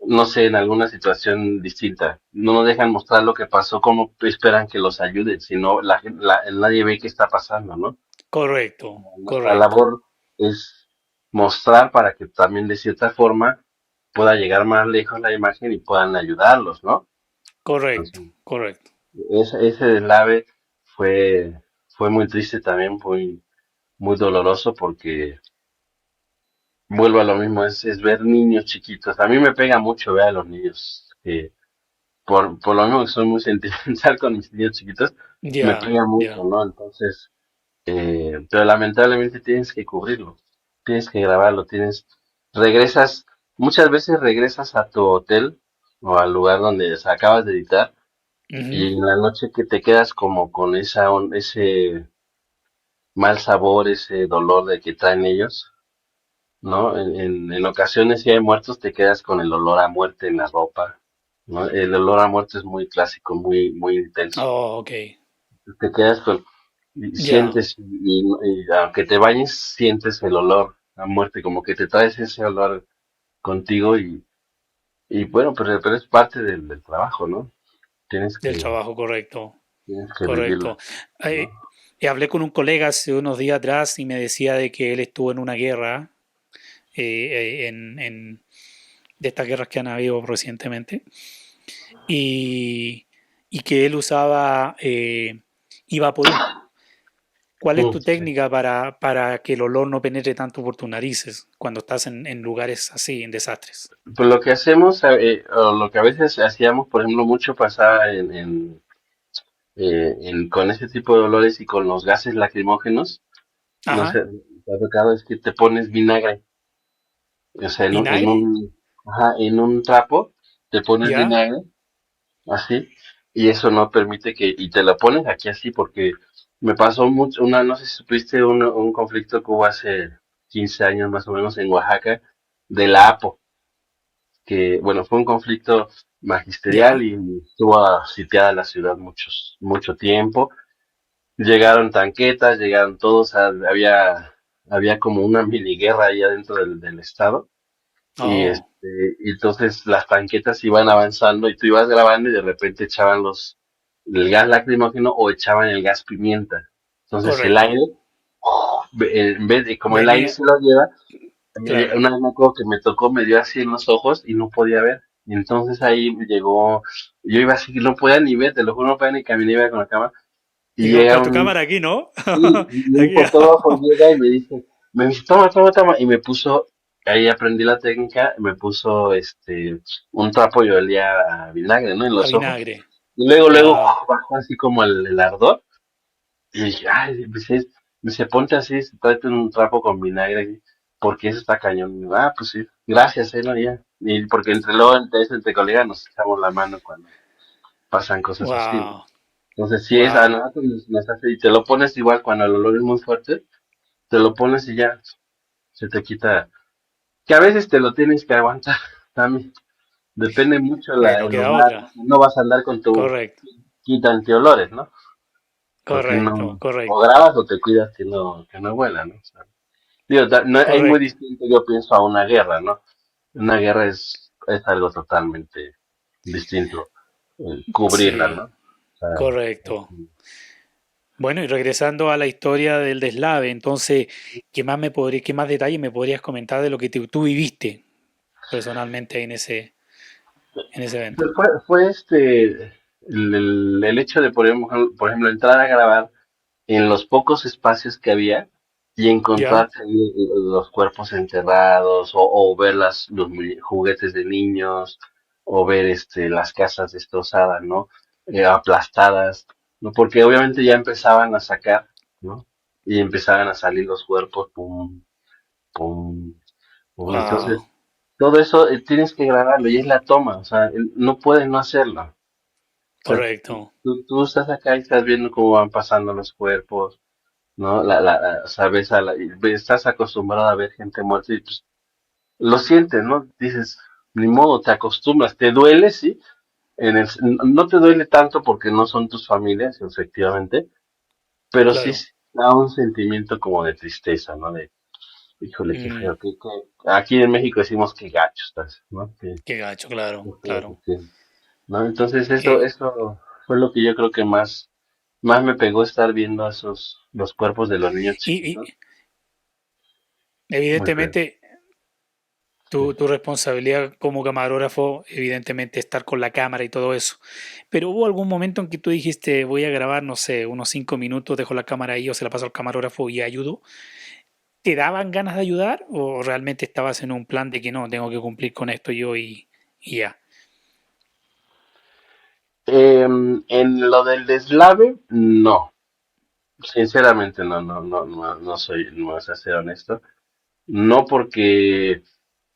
no sé, en alguna situación distinta, no nos dejan mostrar lo que pasó, ¿cómo esperan que los ayuden? Si no, nadie ve qué está pasando, ¿no? correcto. Nuestra Correcto. labor es mostrar para que también de cierta forma pueda llegar más lejos la imagen y puedan ayudarlos, ¿no? Correcto. Entonces, Correcto. ese deslave fue muy triste también, muy doloroso porque vuelvo a lo mismo, es ver niños chiquitos. A mí me pega mucho ver a los niños, por lo mismo que soy muy sentimental con mis niños chiquitos, me Ya, pega mucho, ya. ¿no? Entonces, pero lamentablemente tienes que cubrirlo, tienes que grabarlo, muchas veces regresas a tu hotel o al lugar donde acabas de editar Ujú. y en la noche que te quedas como con ese mal sabor, ese dolor de que traen ellos, ¿no? En ocasiones si hay muertos te quedas con el olor a muerte en la ropa, ¿no? El olor a muerte es muy clásico, muy intenso. Oh, ok. Te quedas y Ya. sientes, y aunque te bañes, sientes el olor a muerte, como que te traes ese olor contigo y bueno, pero es parte del trabajo, ¿no? Tienes Del que, trabajo, correcto. tienes que vivirlo, Correcto. ¿no? Hablé con un colega hace unos días atrás y me decía de que él estuvo en una guerra, de estas guerras que han habido recientemente, y, y que él usaba Ivaporú. ¿Cuál es tu Sí. técnica para que el olor no penetre tanto por tus narices cuando estás en lugares así, en desastres? Pues lo que hacemos, o lo que a veces hacíamos, por ejemplo, mucho pasaba con ese tipo de olores y con los gases lacrimógenos, no Ajá. sé, te ha tocado es que te pones vinagre, o sea, ¿Vinagre? en un trapo, te pones ¿Ya? vinagre, así, y eso no permite y te lo pones aquí así, porque me pasó mucho, no sé si supiste un conflicto que hubo hace 15 años más o menos en Oaxaca, de la APO, que, bueno, fue un conflicto magisterial ¿Ya? y estuvo sitiada la ciudad mucho tiempo. Llegaron tanquetas, llegaron todos, había como una mini guerra ahí adentro del estado. Oh, Y entonces las tanquetas iban avanzando y tú ibas grabando y de repente echaban el gas lacrimógeno o echaban el gas pimienta. Entonces el correcto. aire, en vez de, como el aire Venía, se lo lleva, claro. una vez me acuerdo que me tocó, me dio así en los ojos y no podía ver. Y entonces ahí me llegó, yo iba así que no podía ni ver, te lo juro, no podía ni caminar, iba con la cama. Y llega Con tu un, cámara aquí, ¿no? y un Aquí. fotógrafo llega y me dice, toma, y me puso, ahí aprendí la técnica, me puso un trapo y olía a vinagre, ¿no? En A los ojos. vinagre. Y luego Wow. bajó así como el ardor. Y dije, ay, me dice, ponte así, tráete un trapo con vinagre, porque eso está cañón. Y digo, pues sí, gracias, no, ya. Y porque entre colegas nos echamos la mano cuando pasan cosas así, ¿no? Wow. Entonces, sí, a Wow. nosotros nos hace, y te lo pones igual cuando el olor es muy fuerte, te lo pones y ya se te quita. Que a veces te lo tienes que aguantar también. Depende mucho No el queda lugar. otra. No vas a andar con tu Correcto. quita antiolores, ¿no? Porque Correcto. o Correcto. grabas o te cuidas que no huela, ¿no? O sea, digo, no, es muy Correcto. distinto, yo pienso, a una guerra, ¿no? Una guerra es algo totalmente distinto. Cubrirla, ¿no? Sí. O sea, Correcto. Bueno, y regresando a la historia del deslave, entonces, qué más detalle me podrías comentar de lo que tú viviste personalmente en ese evento? pues fue el hecho de, por ejemplo, entrar a grabar en los pocos espacios que había y ¿Ya? encontrarse ahí los cuerpos enterrados o ver los juguetes de niños o ver las casas destrozadas, ¿no? Aplastadas, ¿no? Porque obviamente ya empezaban a sacar, ¿no? y empezaban a salir los cuerpos, pum, pum, pum. Entonces, Wow, todo eso tienes que grabarlo y es la toma, o sea, no puedes no hacerlo. O sea, correcto. tú estás acá y estás viendo cómo van pasando los cuerpos, ¿no? O sea, estás acostumbrado a ver gente muerta y pues lo sientes, ¿no? Dices, ni modo, te acostumbras, te duele, sí, no te duele tanto porque no son tus familias, efectivamente, pero sí Claro. da un sentimiento como de tristeza, ¿no? De, híjole, qué Mm, feo, aquí en México decimos que gacho estás, ¿no? qué gacho, claro, Qué feo claro. ¿no? Entonces Eh, eso fue lo que yo creo que más me pegó estar viendo a los cuerpos de los niños chiquitos. y Muy feo. evidentemente Sí. tu responsabilidad como camarógrafo, evidentemente estar con la cámara y todo eso. Pero hubo algún momento en que tú dijiste, voy a grabar, no sé, unos 5 minutos, dejo la cámara ahí o se la paso al camarógrafo y ayudo. ¿Te daban ganas de ayudar o realmente estabas en un plan de que no, tengo que cumplir con esto yo y ya? En lo del deslave, no. Sinceramente, no soy, no es a ser honesto. No porque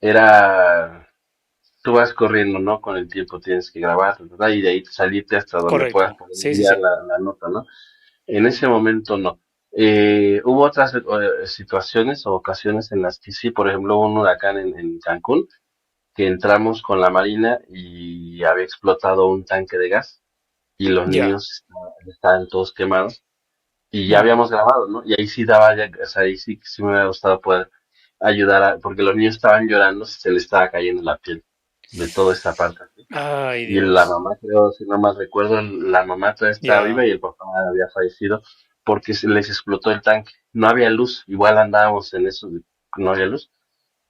era, tú vas corriendo, ¿no? Con el tiempo tienes que grabar, ¿verdad? Y de ahí salirte hasta donde puedas Correcto. poder Sí, sí, enviar sí. la nota, ¿no? En ese momento no. Hubo otras situaciones o ocasiones en las que sí, por ejemplo, hubo un huracán en Cancún, que entramos con la marina y había explotado un tanque de gas y los Ya. niños estaban todos quemados y ya Mm. habíamos grabado, ¿no? Y ahí sí daba, o sea, ahí sí me hubiera gustado poder ayudar porque los niños estaban llorando, se les estaba cayendo la piel de toda esta parte. Ay, Y la Dios. mamá, creo, si no mal recuerdo, la mamá todavía estaba viva Ya. y el papá había fallecido porque se les explotó el tanque. No había luz, igual andábamos en eso, no había luz.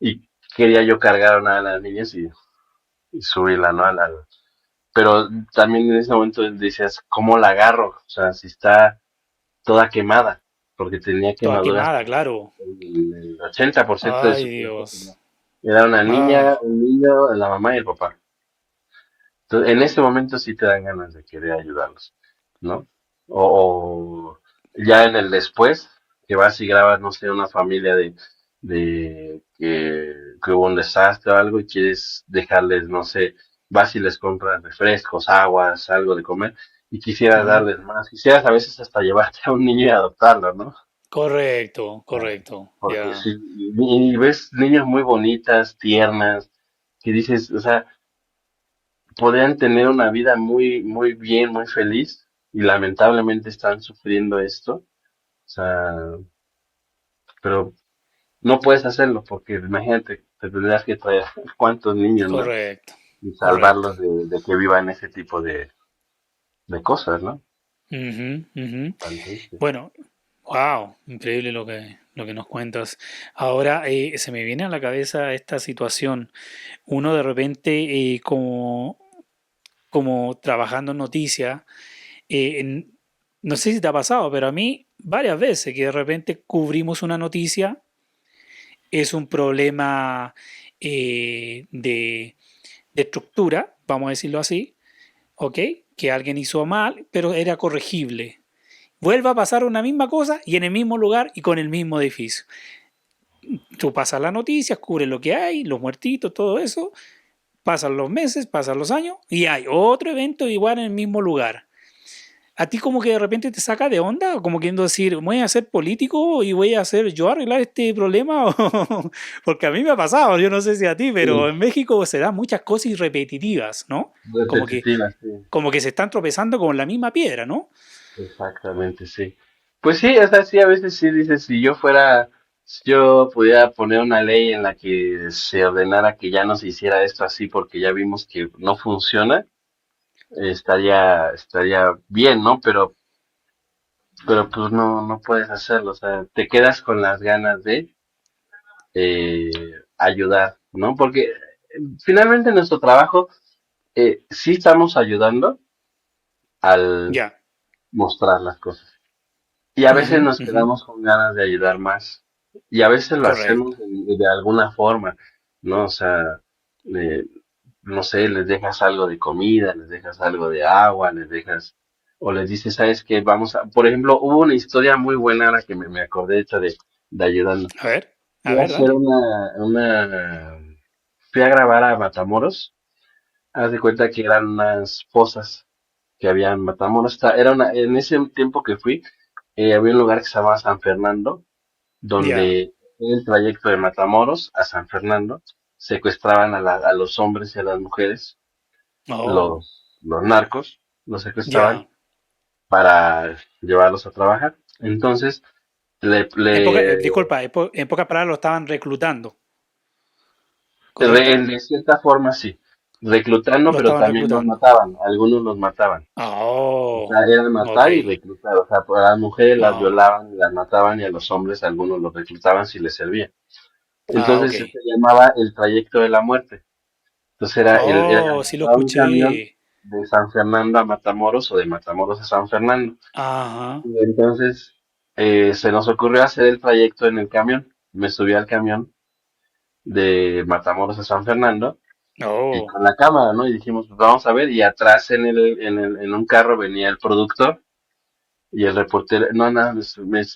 Y quería yo cargar a una de las niñas y subirla, ¿no? Pero también en ese momento decías, ¿cómo la agarro? O sea, si está toda quemada, porque tenía Toda quemaduras quemada, como claro. el 80% de Ay, su cuerpo. Dios. Era una niña, Ah, un niño, la mamá y el papá. Entonces, en ese momento sí te dan ganas de querer ayudarlos, ¿no? O ya en el después, que vas y grabas, no sé, una familia de que hubo un desastre o algo y quieres dejarles, no sé, vas y les compras refrescos, aguas, algo de comer y quisieras ujú. darles más, quisieras a veces hasta llevarte a un niño y adoptarlo, ¿no? Correcto, Ah, correcto. porque Ya. sí, y ves niñas muy bonitas, tiernas, que dices, o sea, podrían tener una vida muy bien, muy feliz, y lamentablemente están sufriendo esto. O sea, pero no puedes hacerlo porque imagínate, te tendrías que traer cuántos niños, ¿no? Correcto, Y correcto. salvarlos de que vivan ese tipo de cosas, ¿no? Ujú, ujú. Tan triste. Bueno, wow, increíble lo que nos cuentas. Ahora se me viene a la cabeza esta situación. Uno de repente, como trabajando en noticias, no sé si te ha pasado, pero a mí varias veces que de repente cubrimos una noticia, es un problema de estructura, vamos a decirlo así, ¿ok? Que alguien hizo mal, pero era corregible. Vuelve a pasar una misma cosa y en el mismo lugar y con el mismo edificio. Tú pasas las noticias, cubres lo que hay, los muertitos, todo eso, pasan los meses, pasan los años y hay otro evento igual en el mismo lugar. A ti como que de repente te saca de onda, como queriendo decir, voy a ser político y voy a hacer yo arreglar este problema, porque a mí me ha pasado, yo no sé si a ti, pero Sí, en México se dan muchas cosas repetitivas, ¿no? Como que, repetitiva, sí. como que se están tropezando con la misma piedra, ¿no? Exactamente, sí. Pues sí, o sea, sí, a veces sí dices, si yo pudiera poner una ley en la que se ordenara que ya no se hiciera esto así porque ya vimos que no funciona, estaría bien, ¿no? Pero pues no puedes hacerlo, o sea, te quedas con las ganas de eh, ayudar, ¿no? Porque finalmente nuestro trabajo, sí estamos ayudando al Ya. mostrar las cosas. Y a veces Ujú, nos ujú. quedamos con ganas de ayudar más. Y a veces lo Correcto. hacemos de alguna forma, ¿no? O sea, eh, no sé, les dejas algo de comida, les dejas algo de agua, les dejas. o les dice, ¿sabes qué? Vamos a, por ejemplo, hubo una historia muy buena ahora que me acordé hecha de ayudando. A Fui a ver, hacer dale. fui a grabar a Matamoros. Haz de cuenta que eran unas fosas que había en Matamoros. En ese tiempo que fui, había un lugar que se llamaba San Fernando, Ya. donde en el trayecto de Matamoros a San Fernando secuestraban a los hombres y a las mujeres, Oh, los narcos, los secuestraban ya. para llevarlos a trabajar. Entonces, Disculpa, en pocas palabras lo estaban reclutando, ¿correcto? de cierta forma sí, reclutando, Lo pero estaban también los reclutando. mataban, algunos los mataban. O Oh, sea, era ok. matar y reclutar. O sea, a las mujeres las Oh, violaban y las mataban y a los hombres algunos los reclutaban si les servía. ok. Entonces se llamaba el trayecto de la muerte. Entonces Oh, sí lo agarraba un camión escuché. de San Fernando a Matamoros o de Matamoros a San Fernando. Ajá. Y entonces se nos ocurrió hacer el trayecto en el camión. Me subí al camión de Matamoros a San Fernando y Oh, con la cámara, ¿no? Y dijimos, pues vamos a ver. Y atrás en un carro venía el productor y el reportero. No, nada,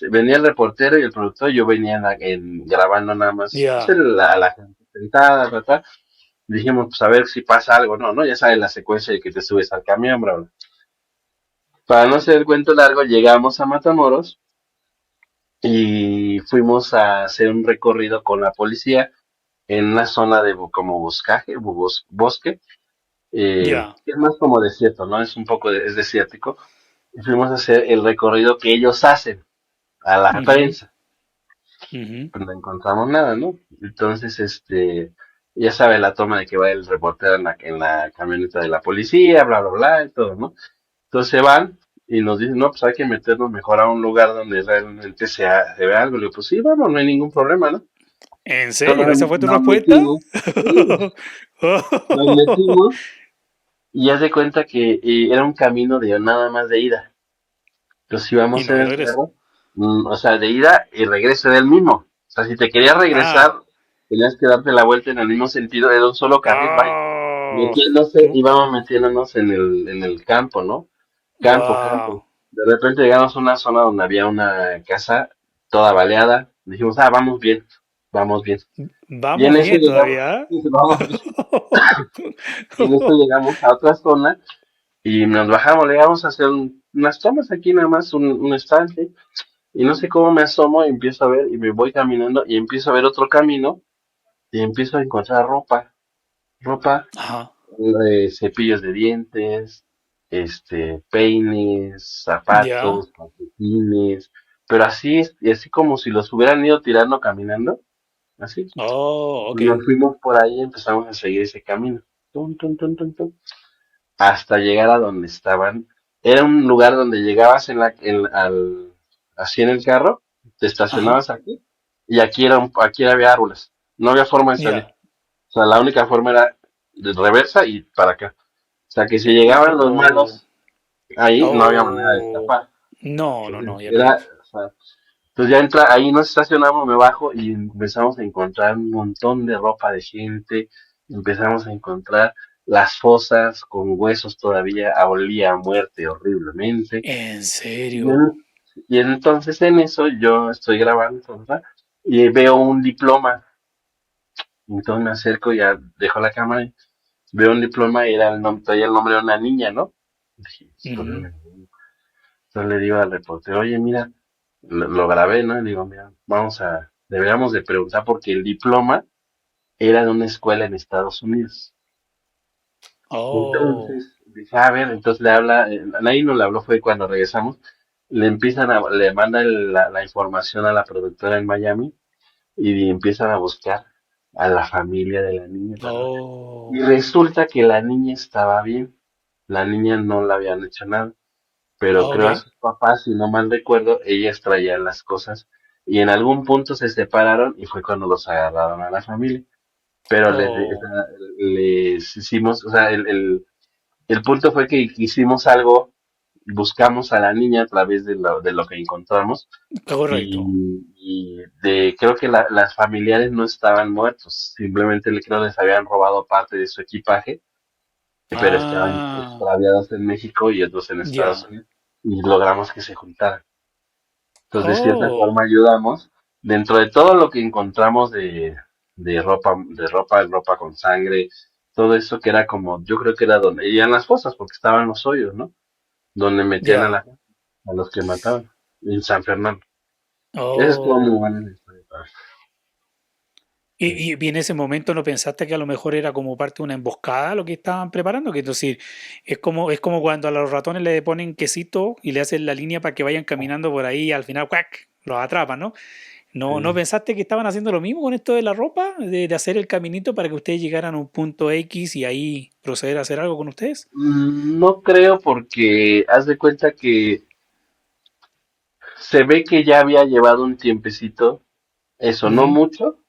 venía el reportero y el productor. Yo venía grabando nada más pues, ya. a la gente sentada, ta, ta. Dijimos, pues a ver si pasa algo, no, ¿no? Ya sabes la secuencia de que te subes al camión, bro. Para no hacer el cuento largo, llegamos a Matamoros y fuimos a hacer un recorrido con la policía en una zona de como bosque, Ya. que es más como desierto, ¿no? Es un poco, es desértico. Y fuimos a hacer el recorrido que ellos hacen a la Ujú, prensa. ujú. Pues no encontramos nada, ¿no? Entonces, ya sabe la toma de que va el reportero en la camioneta de la policía, bla, bla, bla, y todo, ¿no? Entonces se van y nos dicen, no, pues hay que meternos mejor a un lugar donde realmente se vea algo. Le digo, pues sí, vamos, no hay ningún problema, ¿no? ¿En serio? Entonces ¿Esa fue tu nos respuesta? metimos, sí, nos metimos y haz de cuenta que era un camino de nada más de ida. Entonces Y íbamos no en hay el regreso. carro, o sea, de ida y regreso del mismo. O sea, si te querías regresar, Ah. tenías que darte la vuelta en el mismo sentido, era un solo carril, vaya. Oh. Metiéndose, íbamos metiéndonos en el campo, ¿no? Campo, campo. Wow. De repente llegamos a una zona donde había una casa toda baleada. Dijimos, ah, vamos bien, vamos bien. Y en Vamos eso bien llegamos, todavía. vamos bien. Y en eso llegamos a otra zona y nos bajamos, le vamos a hacer unas tomas aquí nada más, un estante. Y no sé cómo me asomo y empiezo a ver y me voy caminando y empiezo a ver otro camino y empiezo a encontrar ropa, Ajá. cepillos de dientes, peines, Ya. zapatos, calcetines, pero así, y así como si los hubieran ido tirando caminando, así. Oh, ok. Y nos fuimos por ahí y empezamos a seguir ese camino, tum, tum, tum, tum, tum, hasta llegar a donde estaban. Era un lugar donde llegabas así en el carro, te Ajá. estacionabas aquí y aquí había árboles. No había forma de salir. Ya. O sea, la única forma era de reversa y para acá. O sea, que si llegaban los Oh. malos ahí, no había manera de Oh. escapar. No, no, Entonces, no, ya me imagino. o sea, entonces ya ahí nos estacionamos, me bajo y empezamos a encontrar un montón de ropa de gente, empezamos a encontrar las fosas con huesos todavía, olía a muerte horriblemente. ¿En Y, serio? en- y entonces en eso yo estoy grabando, ¿verdad? Y veo un diploma, entonces me acerco, ya dejo la cámara, y veo un diploma y traía el nombre de una niña, ¿no? Dije, "Esto de Ujú. una niña". Entonces le digo al reportero, oye, mira, lo grabé, ¿no? Le digo, mira, deberíamos de preguntar porque el diploma era de una escuela en Estados Unidos. Oh. Entonces, dije, a ver, entonces le habla, ahí no le habló, fue cuando regresamos, le manda la información a la productora en Miami y empiezan a buscar a la familia de la niña, ¿verdad? Y Oh. resulta que la niña estaba bien, la niña no le habían hecho nada, pero Ok. creo a sus papás, si no mal recuerdo, ellas traían las cosas y en algún punto se separaron y fue cuando los agarraron a la familia. Pero o Oh. sea, les hicimos, o sea, el punto fue que hicimos algo, buscamos a la niña a través de lo que encontramos Correcto. creo que las familiares no estaban muertos, simplemente creo les habían robado parte de su equipaje, pero estaban Ah. extraviados en México y otros en Estados Ya. Unidos. y logramos que se juntaran. Entonces, de cierta Oh, forma ayudamos. Dentro de todo lo que encontramos ropa con sangre, todo eso que era como, yo creo que era donde iban las fosas, porque estaban los hoyos, ¿no? Donde metían ya. a los que mataban, en San Fernando. Eso estuvo muy Oh. bueno en la historia, ¿sabes? Sí. Y en ese momento no pensaste que a lo mejor era como parte de una emboscada lo que estaban preparando, que es decir, es como cuando a los ratones le ponen quesito y le hacen la línea para que vayan caminando por ahí y al final ¡cuac! Los atrapan, ¿no? ¿No Sí. pensaste que estaban haciendo lo mismo con esto de la ropa? De hacer el caminito para que ustedes llegaran a un punto X y ahí proceder a hacer algo con ustedes. No creo porque haz de cuenta que se ve que ya había llevado un tiempecito, eso, no Ujú. mucho,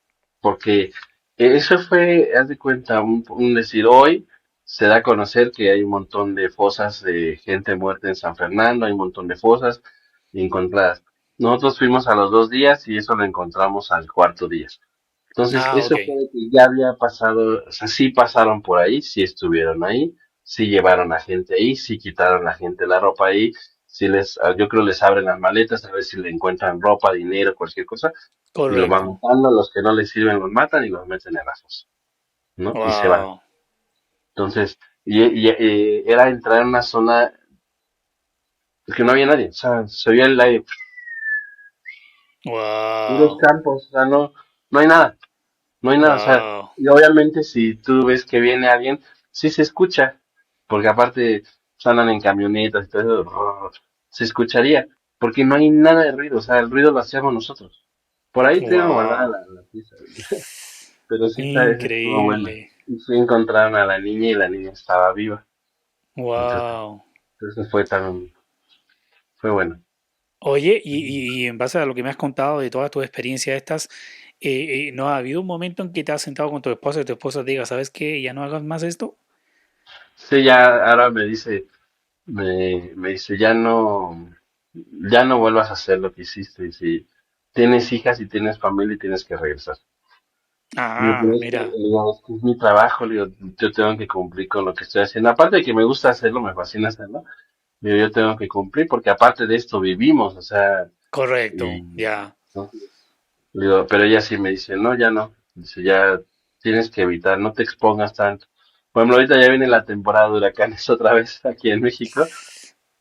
porque eso fue, haz de cuenta, un decir, hoy se da a conocer que hay un montón de fosas de gente muerta en San Fernando, hay un montón de fosas encontradas. Nosotros fuimos a los 2 días y eso lo encontramos al cuarto día. Entonces, Ah, ok. eso fue de que ya había pasado, o sea, sí pasaron por ahí, sí estuvieron ahí, sí llevaron a gente ahí, sí quitaron a la gente la ropa ahí, sí yo creo les abren las maletas a ver si le encuentran ropa, dinero, cualquier cosa, y los van Correcto. matando, los que no les sirven los matan y los meten en la fosa, ¿no? Y se van. Wow. Entonces, era entrar en una zona que no había nadie, o sea, se oía el aire, puros Wow. campos, o sea, no hay nada. No hay nada, o sea, Wow. y obviamente si tú ves que viene alguien, sí se escucha, porque aparte pues, andan en camionetas y todo eso, se escucharía, porque no hay nada de ruido, o sea, el ruido lo hacíamos nosotros. Por ahí tengo guardada Wow. la pieza, pero sí está, esa estuvo buena. Increíble. Y sí encontraron a la niña y la niña estaba viva, entonces, Wow. entonces fue bueno. Oye, y en base a lo que me has contado de todas tus experiencias estas, ¿no ha habido un momento en que te has sentado con tu esposa y tu esposa te diga, ¿sabes qué? Ya no hagas más esto. Sí, ya ahora me dice, ya no vuelvas a hacer lo que hiciste. Y si tienes hijas y tienes familia y tienes que regresar. Digo, Ah, pero mira, es que es mi trabajo, le digo, yo tengo que cumplir con lo que estoy haciendo. Aparte de que me gusta hacerlo, me fascina hacerlo. Digo, yo tengo que cumplir porque aparte de esto vivimos, o sea, correcto, y, ya. ¿no? Le digo, pero ella sí me dice, no, ya no. Dice, ya tienes que evitar, no te expongas tanto. Por ejemplo, ahorita ya viene la temporada de huracanes otra vez aquí en México.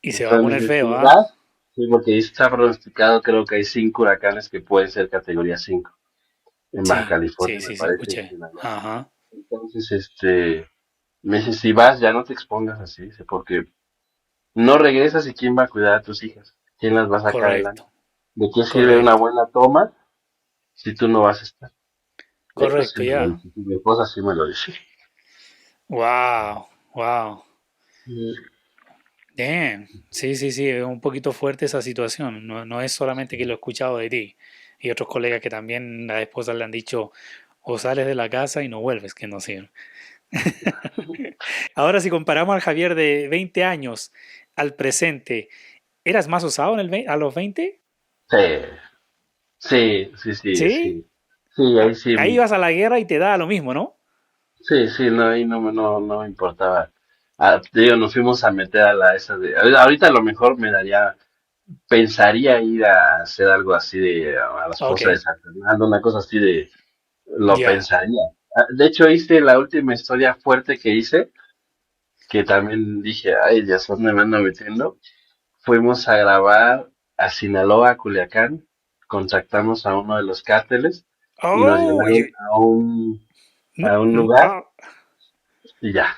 Y se va a Entonces poner me dice, feo, si ¿ah? vas, sí, porque ahí está pronosticado, creo que hay 5 huracanes que pueden ser categoría 5 en Baja Sí, California, sí, me sí, sí, parece, y escuché. Sinaloa. Ajá, Entonces, me dice, si vas, ya no te expongas así, dice, porque no regresas y quién va a cuidar a tus hijas, quién las va a sacar adelante. correcto, ¿De qué sirve una correcto, buena toma si tú no vas a estar? Eso sí correcto, me lo ya. dice, mi esposa sí me lo dice. Wow, wow. Mm. Damn. Sí, sí, sí, es un poquito fuerte esa situación. No, no es solamente que lo he escuchado de ti. Y otros colegas que también las esposas le han dicho, o sales de la casa y no vuelves, que no sirve. Ahora, si comparamos al Javier de 20 años al presente, ¿eras más osado en a los 20? Sí, sí, sí, sí, ¿Sí? sí. Sí, ahí sí, Ahí vas a la guerra y te da lo mismo, ¿no? sí, sí, no, ahí no me importaba. Te digo, nos fuimos a meter a la esa de. Ahorita a lo mejor pensaría ir a hacer algo así a las Ok, fosas de San Fernando, una cosa así de, lo ya. pensaría. De hecho, hice la última historia fuerte que hice, que también dije, ay, Dios, ¿dónde me ando metiendo? Fuimos a grabar a Sinaloa, a Culiacán, contactamos a uno de los cárteles y nos Oh, llevaron a un lugar ah, y ya.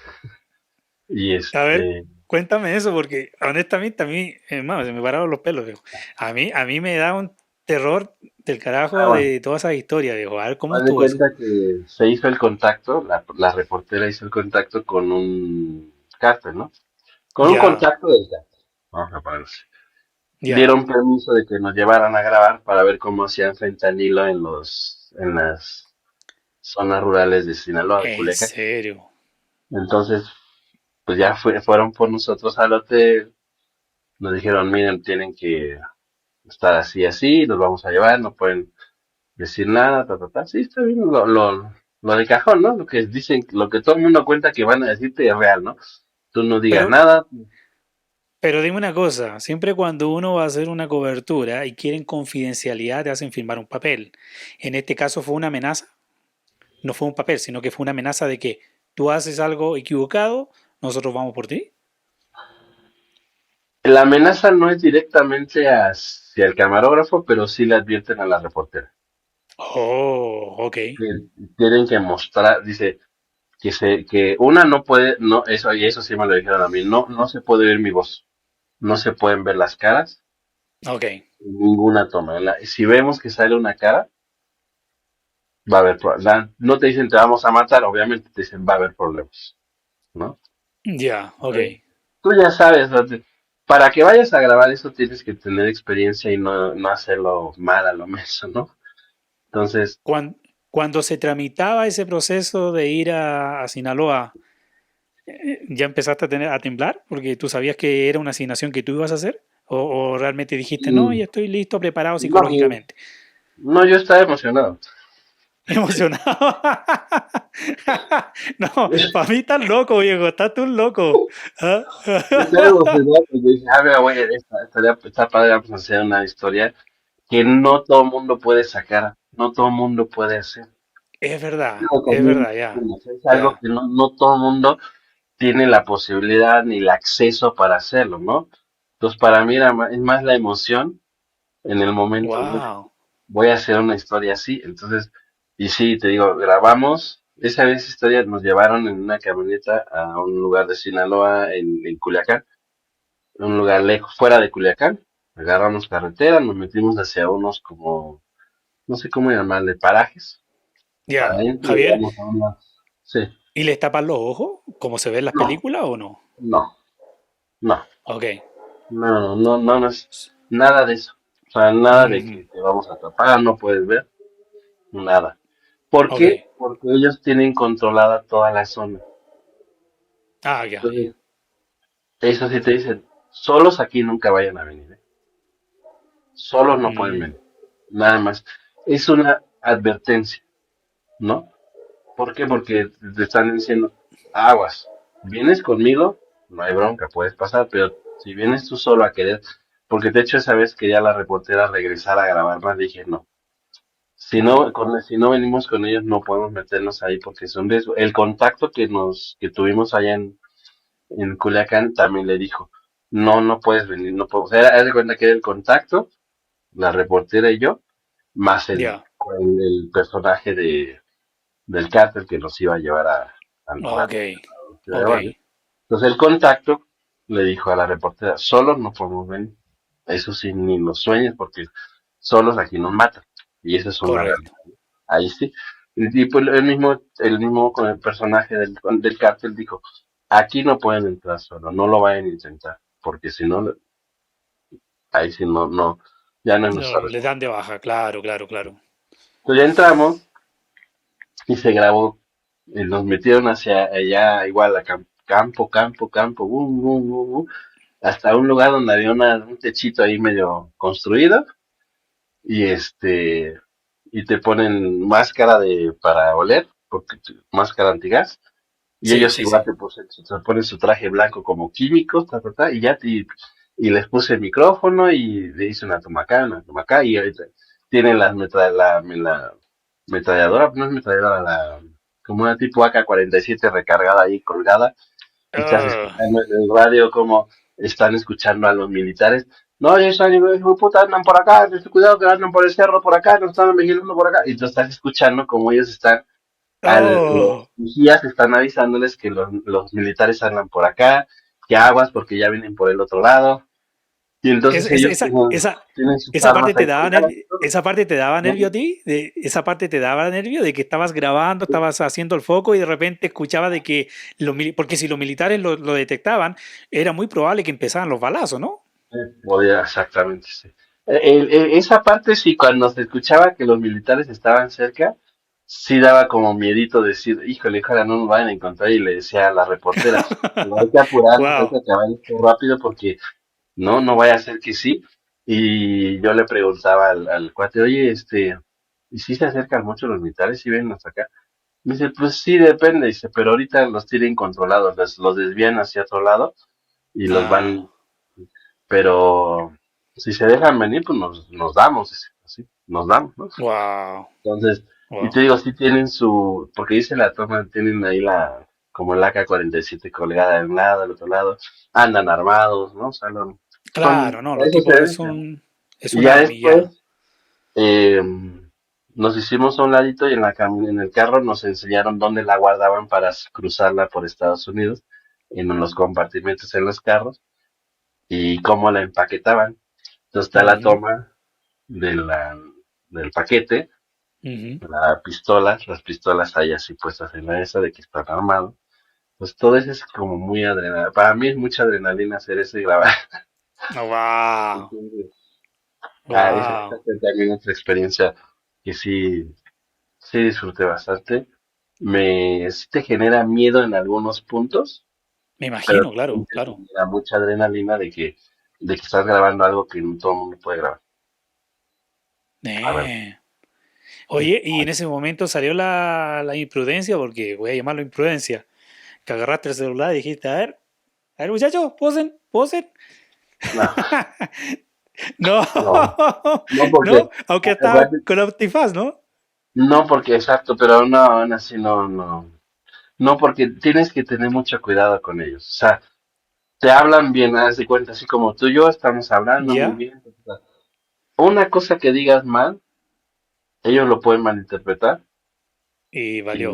Y a ver, cuéntame eso, porque honestamente a mí, hermano, se me pararon los pelos, viejo. A mí me da un terror del carajo bueno, de todas esas historias, viejo. A ver, ¿cómo haz de estuvo eso? cuenta que se hizo el contacto, la reportera hizo el contacto con un cártel, ¿no? Con un Ya, contacto del cártel. Vamos a ponerlo así. ya. Dieron permiso de que nos llevaran a grabar para ver cómo hacían fentanilo en las zonas rurales de Sinaloa, de En Culiacán. serio. Entonces, pues ya fueron por nosotros al hotel, nos dijeron, miren, tienen que estar así, así, los vamos a llevar, no pueden decir nada, ta, ta, ta. Sí, está bien, lo de cajón, ¿no? Lo que dicen, lo que todo el mundo cuenta que van a decirte es real, ¿no? Tú no digas Pero, nada. Pero dime una cosa, siempre cuando uno va a hacer una cobertura y quieren confidencialidad, te hacen firmar un papel. En este caso fue una amenaza, no fue un papel, sino que fue una amenaza de que tú haces algo equivocado, nosotros vamos por ti. La amenaza no es directamente hacia el camarógrafo, pero sí le advierten a la reportera. Oh, ok. Tienen que mostrar, dice, que una no puede, no, eso, y eso sí me lo dijeron a mí, no se puede oír mi voz, no se pueden ver las caras Ok. en ninguna toma. Si vemos que sale una cara, va a haber problemas. No te dicen te vamos a matar, obviamente te dicen va a haber problemas, ¿no? Ya, ok. Tú ya sabes, ¿no? Para que vayas a grabar eso tienes que tener experiencia y no hacerlo mal a lo menso, ¿no? Entonces, Cuando se tramitaba ese proceso de ir a Sinaloa, ¿ya empezaste a temblar? Porque tú sabías que era una asignación que tú ibas a hacer. O realmente dijiste, no, mm, ya estoy listo, preparado no, psicológicamente? no, yo estaba emocionado. Emocionado. No, para mí estás loco, viejo, estás tú loco. ¿Ah? Estaba emocionado porque dije, mira, güey, está padre, vamos a hacer una historia que no todo el mundo puede sacar, no todo el mundo puede hacer. Es verdad, ya, Es algo ya. que no todo el mundo tiene la posibilidad ni el acceso para hacerlo, ¿no? Entonces, para mí es más la emoción en el momento, ¿no? Wow. Voy a hacer una historia así. Entonces, y sí, te digo, grabamos. Esa vez historia nos llevaron en una camioneta a un lugar de Sinaloa, en Culiacán, un lugar lejos, fuera de Culiacán. Agarramos carretera, nos metimos hacia unos como, no sé cómo llamarle, parajes. Para Ya, adentro Javier, llegamos a unas, sí, ¿y les tapan los ojos, como se ve en las no, películas o no? no, no, Ok. no es nada de eso. O sea, nada de Ujú. que te vamos a tapar, no puedes ver, nada. ¿Por Ok. qué? Porque ellos tienen controlada toda la zona. Ah, ya. Entonces, eso sí te dicen, solos aquí nunca vayan a venir, ¿eh? Solos no pueden Mm, venir. Nada más. Es una advertencia, ¿no? ¿Por qué? Porque te están diciendo, aguas, vienes conmigo, no hay bronca, puedes pasar, pero si vienes tú solo a querer, porque de hecho esa vez quería la reportera regresar a grabar más, dije no. mm, Si no venimos con ellos, no podemos meternos ahí porque es un riesgo. El contacto que tuvimos allá en Culiacán también le dijo, no puedes venir, no puedo. O sea, haz de cuenta que era el contacto, la reportera y yo, más ya. el personaje del cártel que nos iba a llevar al lugar Ok. de Ok. grabar, ¿no? Entonces el contacto le dijo a la reportera, solos no podemos venir. Eso sí, ni los sueños porque solos aquí nos matan. Y esa es una realidad. Correcto. Ahí sí. Y pues el mismo con el personaje del cártel dijo, aquí no pueden entrar solo, no lo vayan a intentar, porque si no, ahí sí ya no es No, nuestra le dan responsabilidad. de baja, claro, claro, claro. Entonces ya entramos y se grabó, y nos metieron hacia allá, igual a campo, hasta un lugar donde había un techito ahí medio construido, y y te ponen máscara para oler, porque máscara antigas. Y Sí, ellos sí, igual sí. se ponen su traje blanco como químicos, y ya y les puse el micrófono y le hice una toma acá, y ahorita tienen la metralladora, no es metralladora, como una tipo AK-47 recargada ahí, colgada, y estás Ah, escuchando en el radio como están escuchando a los militares. No, ya están, hijo de puta, andan por acá, cuidado que andan por el cerro por acá, nos están vigilando por acá, y tú estás escuchando como ellos están los oh. vigías están avisándoles que los militares andan por acá, que aguas porque ya vienen por el otro lado. Y Es- entonces es- ellos esa, esa, tienen sus esa parte armas te ahí daba colgadas, esa parte te daba ¿no? nervio a ti, esa parte te daba nervio de que estabas grabando, estabas haciendo el foco y de repente escuchaba de que porque si los militares lo detectaban, era muy probable que empezaran los balazos, ¿no? Podía, exactamente, sí. Esa parte sí, cuando se escuchaba que los militares estaban cerca, sí daba como miedito decir, híjole, ojalá no nos vayan a encontrar y le decía a la reportera, "Pero hay que apurarnos, hay Wow. que acabar esto rápido porque no vaya a ser que sí. Y yo le preguntaba al cuate, oye, ¿y si se acercan mucho los militares y ven hasta acá? Me dice, pues sí, depende, dice, pero ahorita los tienen controlados, los desvían hacia otro lado y los Ah, pero si se dejan venir, pues nos damos, así, nos damos, ¿no? Wow, Entonces, y wow. te digo, sí tienen porque dice la toma, tienen ahí como el AK-47 colgada de un lado, del otro lado, andan armados, ¿no? O sea, Claro, no, los eso se tipos dedican. es Y un ya army ya. después, eh, nos hicimos a un ladito y en el carro nos enseñaron dónde la guardaban para cruzarla por Estados Unidos, en los compartimentos en los carros, y cómo la empaquetaban. Entonces está la Ujú, toma de del paquete, ujú. las pistolas ahí así puestas en la esa de que están armados. Pues todo eso es como muy adrenalina. Para mí es mucha adrenalina hacer eso y grabar. Wow, Entonces, esa wow. fue también otra experiencia que sí disfruté bastante. Sí te genera miedo en algunos puntos, Me pero imagino, claro, también te claro. genera mucha adrenalina de que estás grabando algo que no todo el mundo puede grabar. A ver. Eh. Oye, y en ese momento salió la imprudencia, porque voy a llamarlo imprudencia, que agarraste el celular y dijiste, a ver muchachos, posen, posen. No, No, no, no porque, no, aunque estaba con la antifaz, ¿no? no porque exacto, pero no, aún así no. No, porque tienes que tener mucho cuidado con ellos. O sea, te hablan bien, haz de cuenta, así como tú y yo estamos hablando muy Ya, bien. Una cosa que digas mal, ellos lo pueden malinterpretar y valió.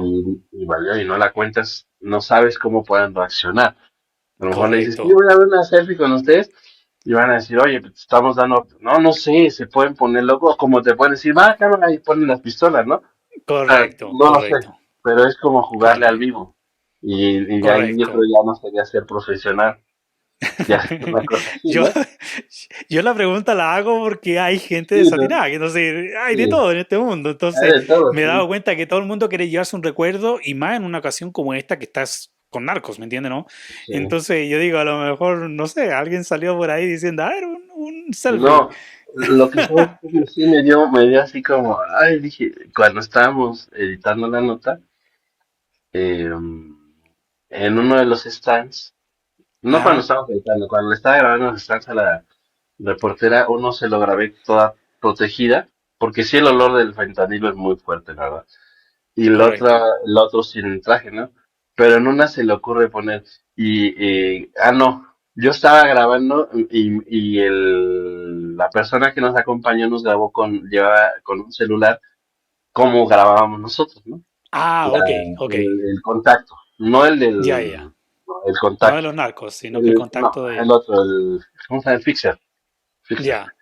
y valió, y no la cuentas, no sabes cómo pueden reaccionar. A lo mejor le dices, sí, Correcto, voy a ver una selfie con ustedes, y van a decir, oye, pues, te estamos dando, no sé, se pueden poner locos, como te pueden decir, va, cámara, y ponen las pistolas, ¿no? correcto, No lo sé, correcto, pero es como jugarle al correcto, vivo. Y ya ahí yo creo correcto. ya no sería ser profesional, ya es una cosa así, Yo, ¿no? yo la pregunta la hago porque hay gente Sí, ¿no? desatinada, que no sé, hay de Sí, todo en este mundo. hay Entonces de todo, me he sí. dado cuenta que todo el mundo quiere llevarse un recuerdo y más en una ocasión como esta que estás con narcos, ¿me entiendes, no? Sí. Entonces yo digo, a lo mejor, no sé, alguien salió por ahí diciendo, a ver, un selfie. No, lo que sabes es que sí me dio así como, ay, dije, cuando estábamos editando la nota, eh, en uno de los stands, no cuando Ajá, estábamos editando, cuando le estaba grabando los stands a la reportera, uno se lo grabé toda protegida, porque sí el olor del fentanilo es muy fuerte, la verdad. Y correcto. el otro sin el traje, ¿no? Pero en una se le ocurre poner, no, yo estaba grabando la persona que nos acompañó nos grabó llevaba con un celular como grabábamos nosotros, ¿no? Ah, ok, ok. El contacto, no Ya, ya. no, el No de contacto, los narcos, sino que el no, contacto el de... otro, ¿cómo se llama? El fixer. Ya.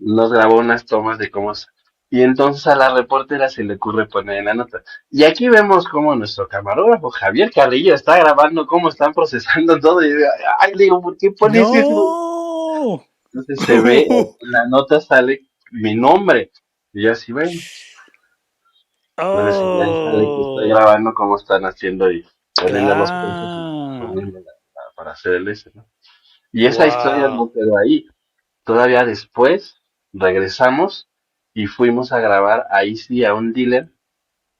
Nos grabó unas tomas de y entonces a la reportera se le ocurre poner en la nota. Y aquí vemos cómo nuestro camarógrafo Javier Carrillo está grabando cómo están procesando todo. Y ay, le digo, ¿por qué pones eso? No. Entonces se ve, en la nota sale mi nombre. Y yo así, bueno, entonces ahí sale que estoy Oh, grabando cómo están haciendo y poniendo los puntos y claro. poniendo para hacer el ese, ¿no? Y esa historia Wow. no quedó ahí. Todavía después regresamos y fuimos a grabar ahí sí a un dealer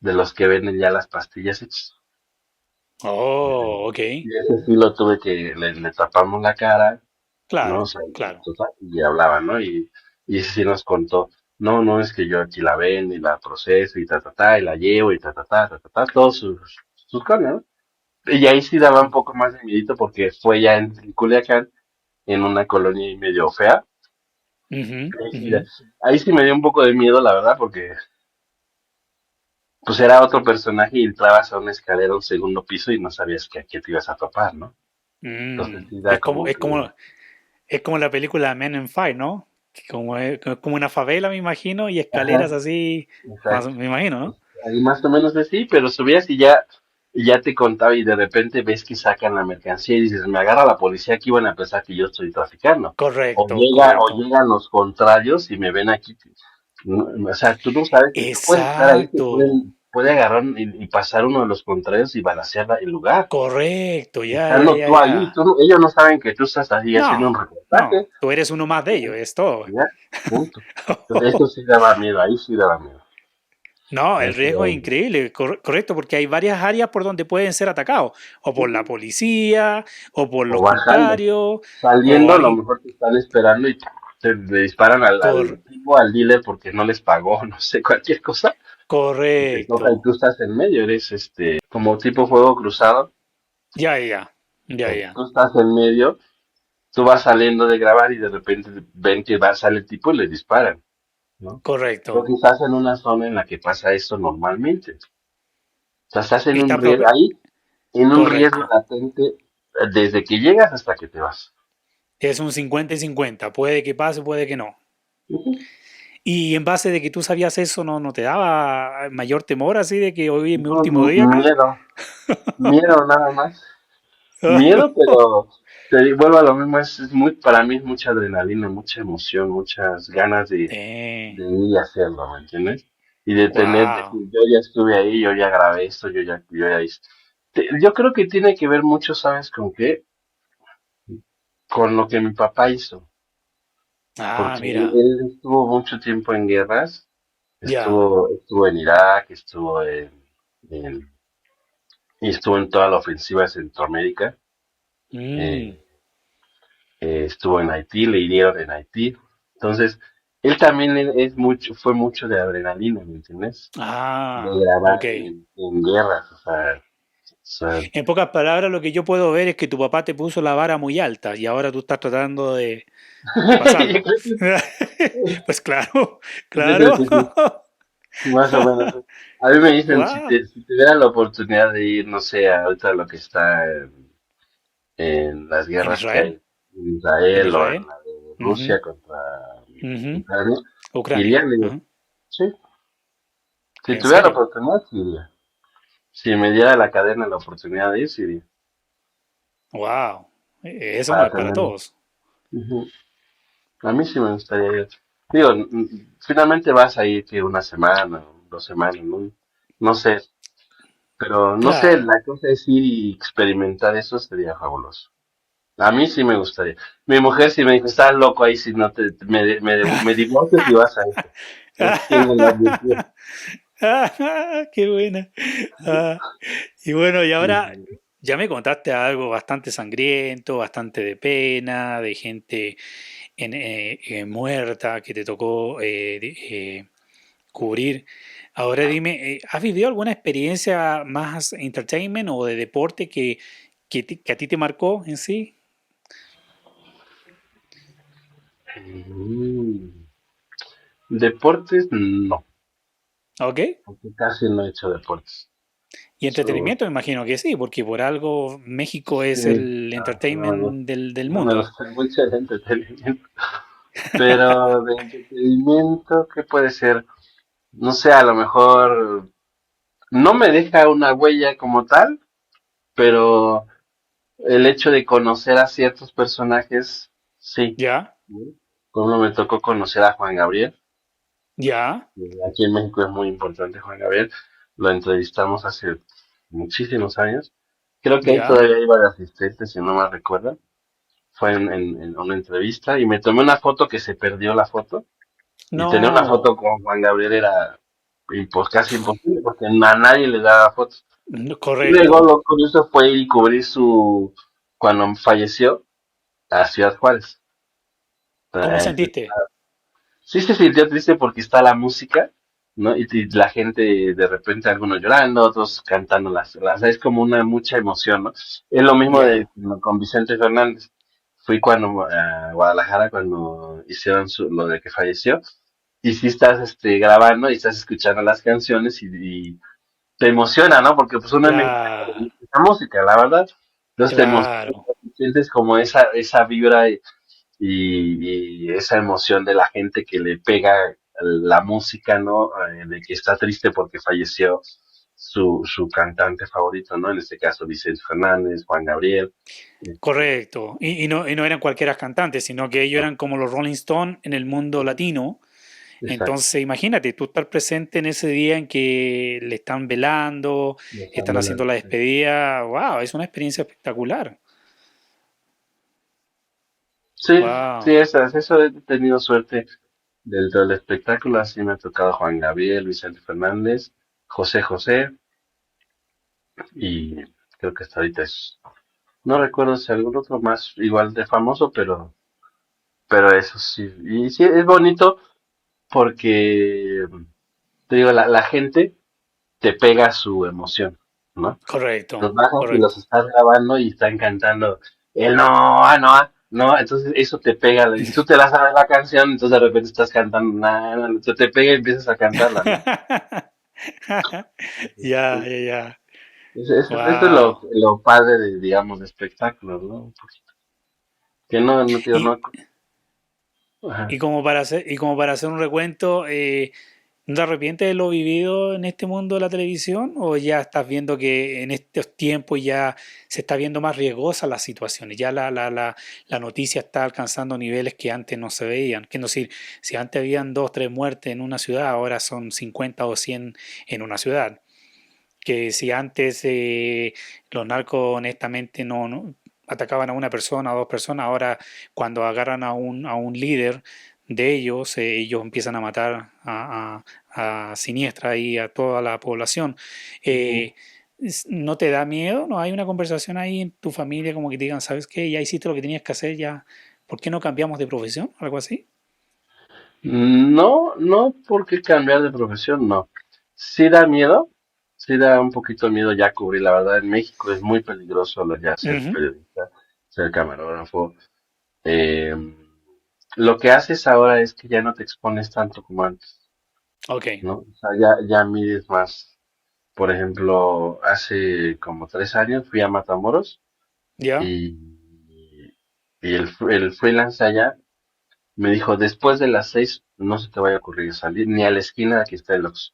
de los que venden ya las pastillas hechas. Oh, ok. Y ese sí lo tuve le tapamos la cara, ¿no? O Claro, sea, claro. y hablaba, ¿no? Y ese sí nos contó, no, es que yo aquí la vendo y la proceso y y la llevo y todos sus cosas, ¿no? Y ahí sí daba un poco más de miedito porque fue ya en Culiacán, en una colonia ahí medio fea. Ujú, Ahí sí, ujú. ahí sí me dio un poco de miedo, la verdad, porque pues era otro personaje y entrabas a una escalera a un segundo piso y no sabías que aquí te ibas a topar, ¿no? Entonces Mm. sí da como que, Es como la película Men in Fight, ¿no? Que como como una favela, me imagino, y escaleras ajá, así, más, exacto. me imagino, ¿no? Ahí más o menos así, pero subías y ya te contaba y de repente ves que sacan la mercancía y dices, me agarra la policía, aquí van a pensar que yo estoy traficando. Correcto, O correcto. llegan los contrarios y me ven aquí. O sea, tú no sabes que tú puedes estar ahí, Exacto. puede agarrar y pasar uno de los contrarios y balacear el lugar. Correcto, ya, ya, Estando ya, tú ahí, ya. ellos no saben que tú estás ahí haciendo un No, no, reportaje. tú eres uno más de ellos, es todo. Ya, punto. Entonces, eso sí daba miedo, ahí sí daba miedo. No, el Ahí riesgo es quedó. increíble, correcto, porque hay varias áreas por donde pueden ser atacados, o por la policía, o por O los bajando. contrarios, o Saliendo, a lo alguien mejor te están esperando y le disparan al cor- tipo, al dealer, porque no les pagó, no sé, cualquier cosa. Y te toca y correcto. tú estás en medio, eres como tipo fuego cruzado. Ya, ya, ya, ya, Tú estás en medio, tú vas saliendo de grabar y de repente ven que sale el tipo y le disparan, ¿no? Pero correcto. quizás en una zona en la que pasa esto normalmente. O sea, estás en un Está riesgo prope- ahí, en un riesgo correcto. latente desde que llegas hasta que te vas. Es un 50 y 50. Puede que pase, puede que no. Ujú. Y en base de que tú sabías eso, ¿no te daba mayor temor así de que hoy es mi No, último día acá? miedo nada más. Miedo, pero vuelvo a lo mismo, es muy, para mí es mucha adrenalina, mucha emoción, muchas ganas de ir a hacerlo, ¿me entiendes? Y de tener, Wow. decir, yo ya estuve ahí, yo ya grabé esto, yo ya hice. Yo creo que tiene que ver mucho, ¿sabes con qué? Con lo que mi papá hizo, Ah, porque mira. él estuvo mucho tiempo en guerras, Ya. estuvo en Irak, en- y estuvo en toda la ofensiva de Centroamérica. Mm. eh, Estuvo en Haití, le hirieron en Haití. Entonces, él también fue mucho de adrenalina, ¿me entiendes? De Ah, grabar ok. en guerras, o sea, En pocas palabras, lo que yo puedo ver es que tu papá te puso la vara muy alta y ahora tú estás tratando de yo pasarlo. creo que, Pues claro, yo creo claro. que sí, más o menos. A mí me dicen, Wow. si tuviera la oportunidad de ir, no sé, ahorita lo que está en las En guerras que Israel. hay en En Israel o en Israel. la de Ujú, Rusia contra ujú. Ucrania, iría, Ucrania. le digo, Ajá. sí, si ¿En tuviera la serio? oportunidad, sí iría. Si me diera la cadena la oportunidad de ir, sí iría. Wow. Eso no Para es para tenerlo. todos. Ujú. A mí sí me gustaría ir. Digo, finalmente vas a ir que una semana, o 2 semanas, ¿no? No sé, pero no sé, Claro. la cosa es ir y experimentar eso sería fabuloso. A mí sí me gustaría. Mi mujer sí me dijo, estás loco ahí si no me divorcias y vas a eso. No tengo la virtud. Qué buena. Ah, y bueno, y ahora Ujú. ya me contaste algo bastante sangriento, bastante de pena, de gente muerta que te tocó cubrir. Ahora dime, ¿has vivido alguna experiencia más entertainment o de deporte que a ti te marcó en sí? Mm, Deportes, no, ¿Ok? porque casi no he hecho deportes. Y So, entretenimiento, me imagino que sí, porque por algo México sí, es el no, no, entertainment del no me mundo. gusta mucho el entretenimiento. Pero de entretenimiento, ¿qué puede ser? No sé, a lo mejor no me deja una huella como tal, pero el hecho de conocer a ciertos personajes, sí. ¿Ya? Como me tocó conocer a Juan Gabriel. ¿Ya? Aquí en México es muy importante Juan Gabriel. Lo entrevistamos hace muchísimos años. Creo que ahí ¿Ya? todavía iba de asistente, si no me recuerdo. Fue en una entrevista y me tomé una foto que se perdió la foto. Y tener una foto No, con Juan Gabriel era casi imposible porque a nadie le daba fotos. no, Y luego correcto. lo curioso fue ir y cubrir cuando falleció, a Ciudad Juárez. ¿Cómo Eh, sentiste? Sí se sintió triste porque está la música, ¿no? Y la gente, de repente, algunos llorando, otros cantando es como una mucha emoción, ¿no? Es lo mismo Ya, con Vicente Fernández. Fui cuando a Guadalajara cuando hicieron lo de que falleció. Y si estás grabando y estás escuchando las canciones y te emociona, ¿no? Porque pues uno es mexicano y le claro, gusta esa música, la verdad. Entonces te emociona, claro. sientes como esa vibra y esa emoción de la gente que le pega la música, ¿no? De que está triste porque falleció su cantante favorito, ¿no? En este caso Vicente Fernández, Juan Gabriel. Correcto. Y no eran cualquiera cantantes, sino que ellos No, eran como los Rolling Stones en el mundo latino. exacto. Entonces, imagínate, tú estar presente en ese día en que le están velando, están Dejando haciendo la despedida. ¡Wow! Es una experiencia espectacular. Sí, sí, ¡Wow! eso he tenido suerte Dentro del espectáculo así me ha tocado Juan Gabriel, Vicente Fernández, José José y creo que hasta ahorita es. No recuerdo si algún otro más igual de famoso, pero eso sí. Y sí, es bonito porque, te digo, la gente te pega su emoción, ¿no? Los Correcto, bajas y los correcto. estás grabando y están cantando el no, ah, no, ah, no, entonces eso te pega, y tú te la sabes la canción, entonces de repente estás cantando, se te pega y empiezas a cantarla, ¿no? Ya, ya, ya. Esto es Wow. lo padre de, digamos, de espectáculos, ¿no? Un poquito. Que no, no, tío, no. Y, Ajá. y como para hacer un recuento, ¿no te arrepientes de lo vivido en este mundo de la televisión? ¿O ya estás viendo que en estos tiempos ya se está viendo más riesgosa las situaciones? Ya la noticia está alcanzando niveles que antes no se veían. Que no decir, si antes habían dos, tres muertes en una ciudad, ahora son 50 o 100 en una ciudad. Que si antes los narcos honestamente no atacaban a una persona o dos personas, ahora cuando agarran a un líder de ellos, ellos empiezan a matar a siniestra y a toda la población. Ujú. Eh, ¿No te da miedo? ¿No hay una conversación ahí en tu familia como que te digan, ¿sabes qué? Ya hiciste lo que tenías que hacer, ya, ¿por qué no cambiamos de profesión? Algo así. No, no porque cambiar de profesión, no. Sí da miedo, sí da un poquito de miedo ya cubrir, la verdad, en México es muy peligroso ya ser Ujú. periodista, ser camarógrafo. Eh, lo que haces ahora es que ya no te expones tanto como antes, Ok, ¿no? O sea, ya mides más. Por ejemplo, hace como 3 años fui a Matamoros ya. y, y el freelance allá me dijo, después de las 6 no se te vaya a ocurrir salir ni a la esquina, aquí está el Oxxo.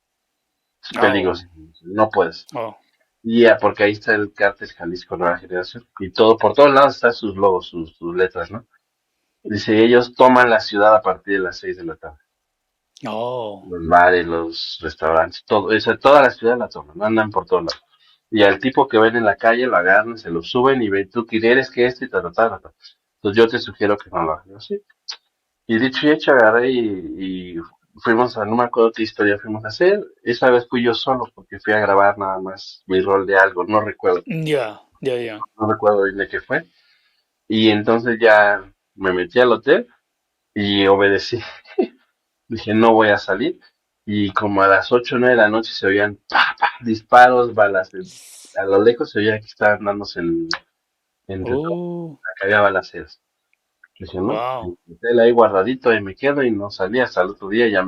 Es Oh, peligroso, no puedes. oh. Y ya, porque ahí está el cártel Jalisco Nueva Generación y todo, por todos lados están sus logos, sus letras, ¿no? Dice, ellos toman la ciudad a partir de las 6 de la tarde. Oh, Los bares, los restaurantes, todo, eso, toda la ciudad la toman, andan por todos lados. Y al tipo que ven en la calle lo agarran, se lo suben y ven, tú quieres que esto y tal, tal, tal. Entonces yo te sugiero que no lo hagas. Yo, sí. Y dicho y hecho, agarré y fuimos a, no me acuerdo qué historia fuimos a hacer. Esa vez fui yo solo porque fui a grabar nada más mi rol de algo, ya, ya, ya. no recuerdo bien de qué fue. Y entonces ya me metí al hotel y obedecí. Dije, no voy a salir. Y como a las 8 o 9 de la noche se oían disparos, balas. A lo lejos se oía que estaban dándose entre todos. Oh, Que había balaceras. Dije, no, wow, el hotel ahí guardadito y me quedo y no salí hasta el otro día ya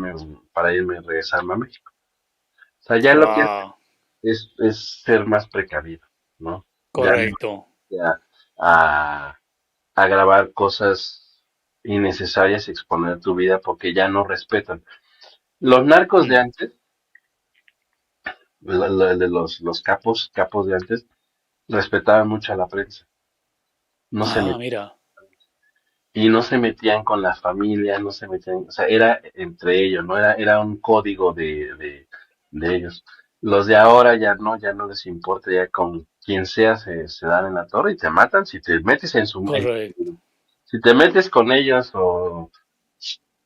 para irme a regresarme a México. O sea, ya lo que wow, es ser más precavido, ¿no? Ya no correcto. ya a grabar cosas innecesarias y exponer tu vida porque ya no respetan. Los narcos de Mm. antes, de los capos de antes, respetaban mucho a la prensa. No se Ah, met- mira. y no se metían con la familia, no se metían, o sea, era entre ellos, ¿no? Era un código de ellos. Los de ahora ya no les importa, ya con quien sea se dan en la torre y te matan si te metes Correcto, si te metes con ellos o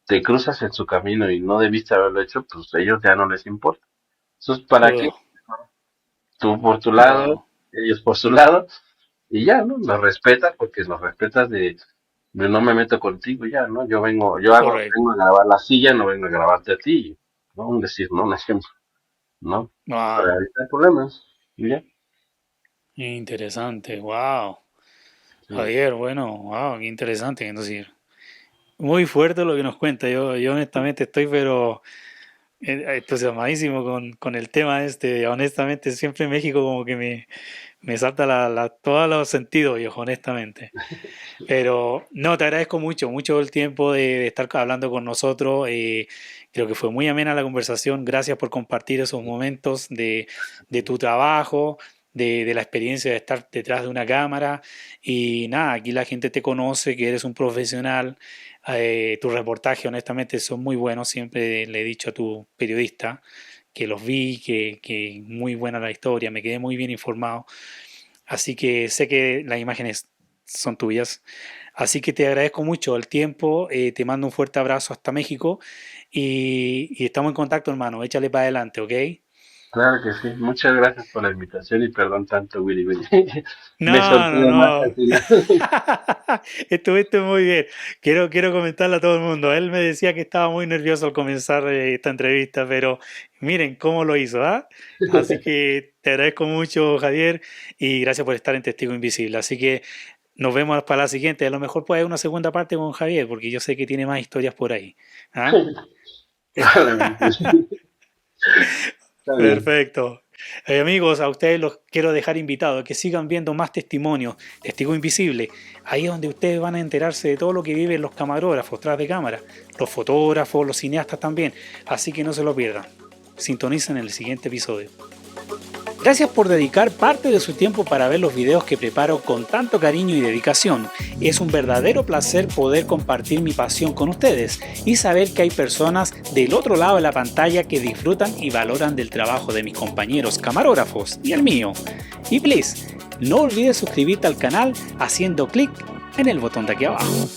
te cruzas en su camino y no debiste haberlo hecho, pues a ellos ya no les importa. Entonces, ¿para qué? oh, Tú por tu lado, wow, ellos por su lado, y ya, ¿no? Los respetas porque los respetas de no me meto contigo, ya, ¿no? correcto. Vengo a grabar la silla, no vengo a grabarte a ti, ¿no? Un decir, ¿no? Un ejemplo, ¿no? Para Wow, evitar problemas, y ya, interesante, wow. sí. Javier, bueno, wow, qué interesante. Entonces, muy fuerte lo que nos cuenta. Yo honestamente estoy, pero entusiasmadísimo con el tema este. Honestamente, siempre en México como que me salta todos los sentidos, viejo, honestamente. Pero no, te agradezco mucho, mucho el tiempo de estar hablando con nosotros. Creo que fue muy amena la conversación. Gracias por compartir esos momentos de tu trabajo, de la experiencia de estar detrás de una cámara. Y nada, aquí la gente te conoce, que eres un profesional. Tus reportajes, honestamente, son muy buenos. Siempre le he dicho a tu periodista que los vi, que muy buena la historia, me quedé muy bien informado. Así que sé que las imágenes son tuyas. Así que te agradezco mucho el tiempo, te mando un fuerte abrazo hasta México y estamos en contacto, hermano. Échale para adelante, ¿ok? Claro que sí. Muchas gracias por la invitación y perdón tanto, Willy Willy. Me No, solté no, de más no. al final. Estuviste muy bien. Quiero comentarle a todo el mundo. Él me decía que estaba muy nervioso al comenzar esta entrevista, pero miren cómo lo hizo, ¿ah? Así que te agradezco mucho, Javier, y gracias por estar en Testigo Invisible. Así que nos vemos para la siguiente. A lo mejor puede haber una segunda parte con Javier, porque yo sé que tiene más historias por ahí. ¿Ah? Probablemente. Está bien. Perfecto. Amigos, a ustedes los quiero dejar invitados a que sigan viendo más testimonios, Testigo Invisible. Ahí es donde ustedes van a enterarse de todo lo que viven los camarógrafos tras de cámara, los fotógrafos, los cineastas también. Así que no se lo pierdan. Sintonicen en el siguiente episodio. Gracias por dedicar parte de su tiempo para ver los videos que preparo con tanto cariño y dedicación. Es un verdadero placer poder compartir mi pasión con ustedes y saber que hay personas del otro lado de la pantalla que disfrutan y valoran del trabajo de mis compañeros camarógrafos y el mío. Y please, no olvides suscribirte al canal haciendo clic en el botón de aquí abajo.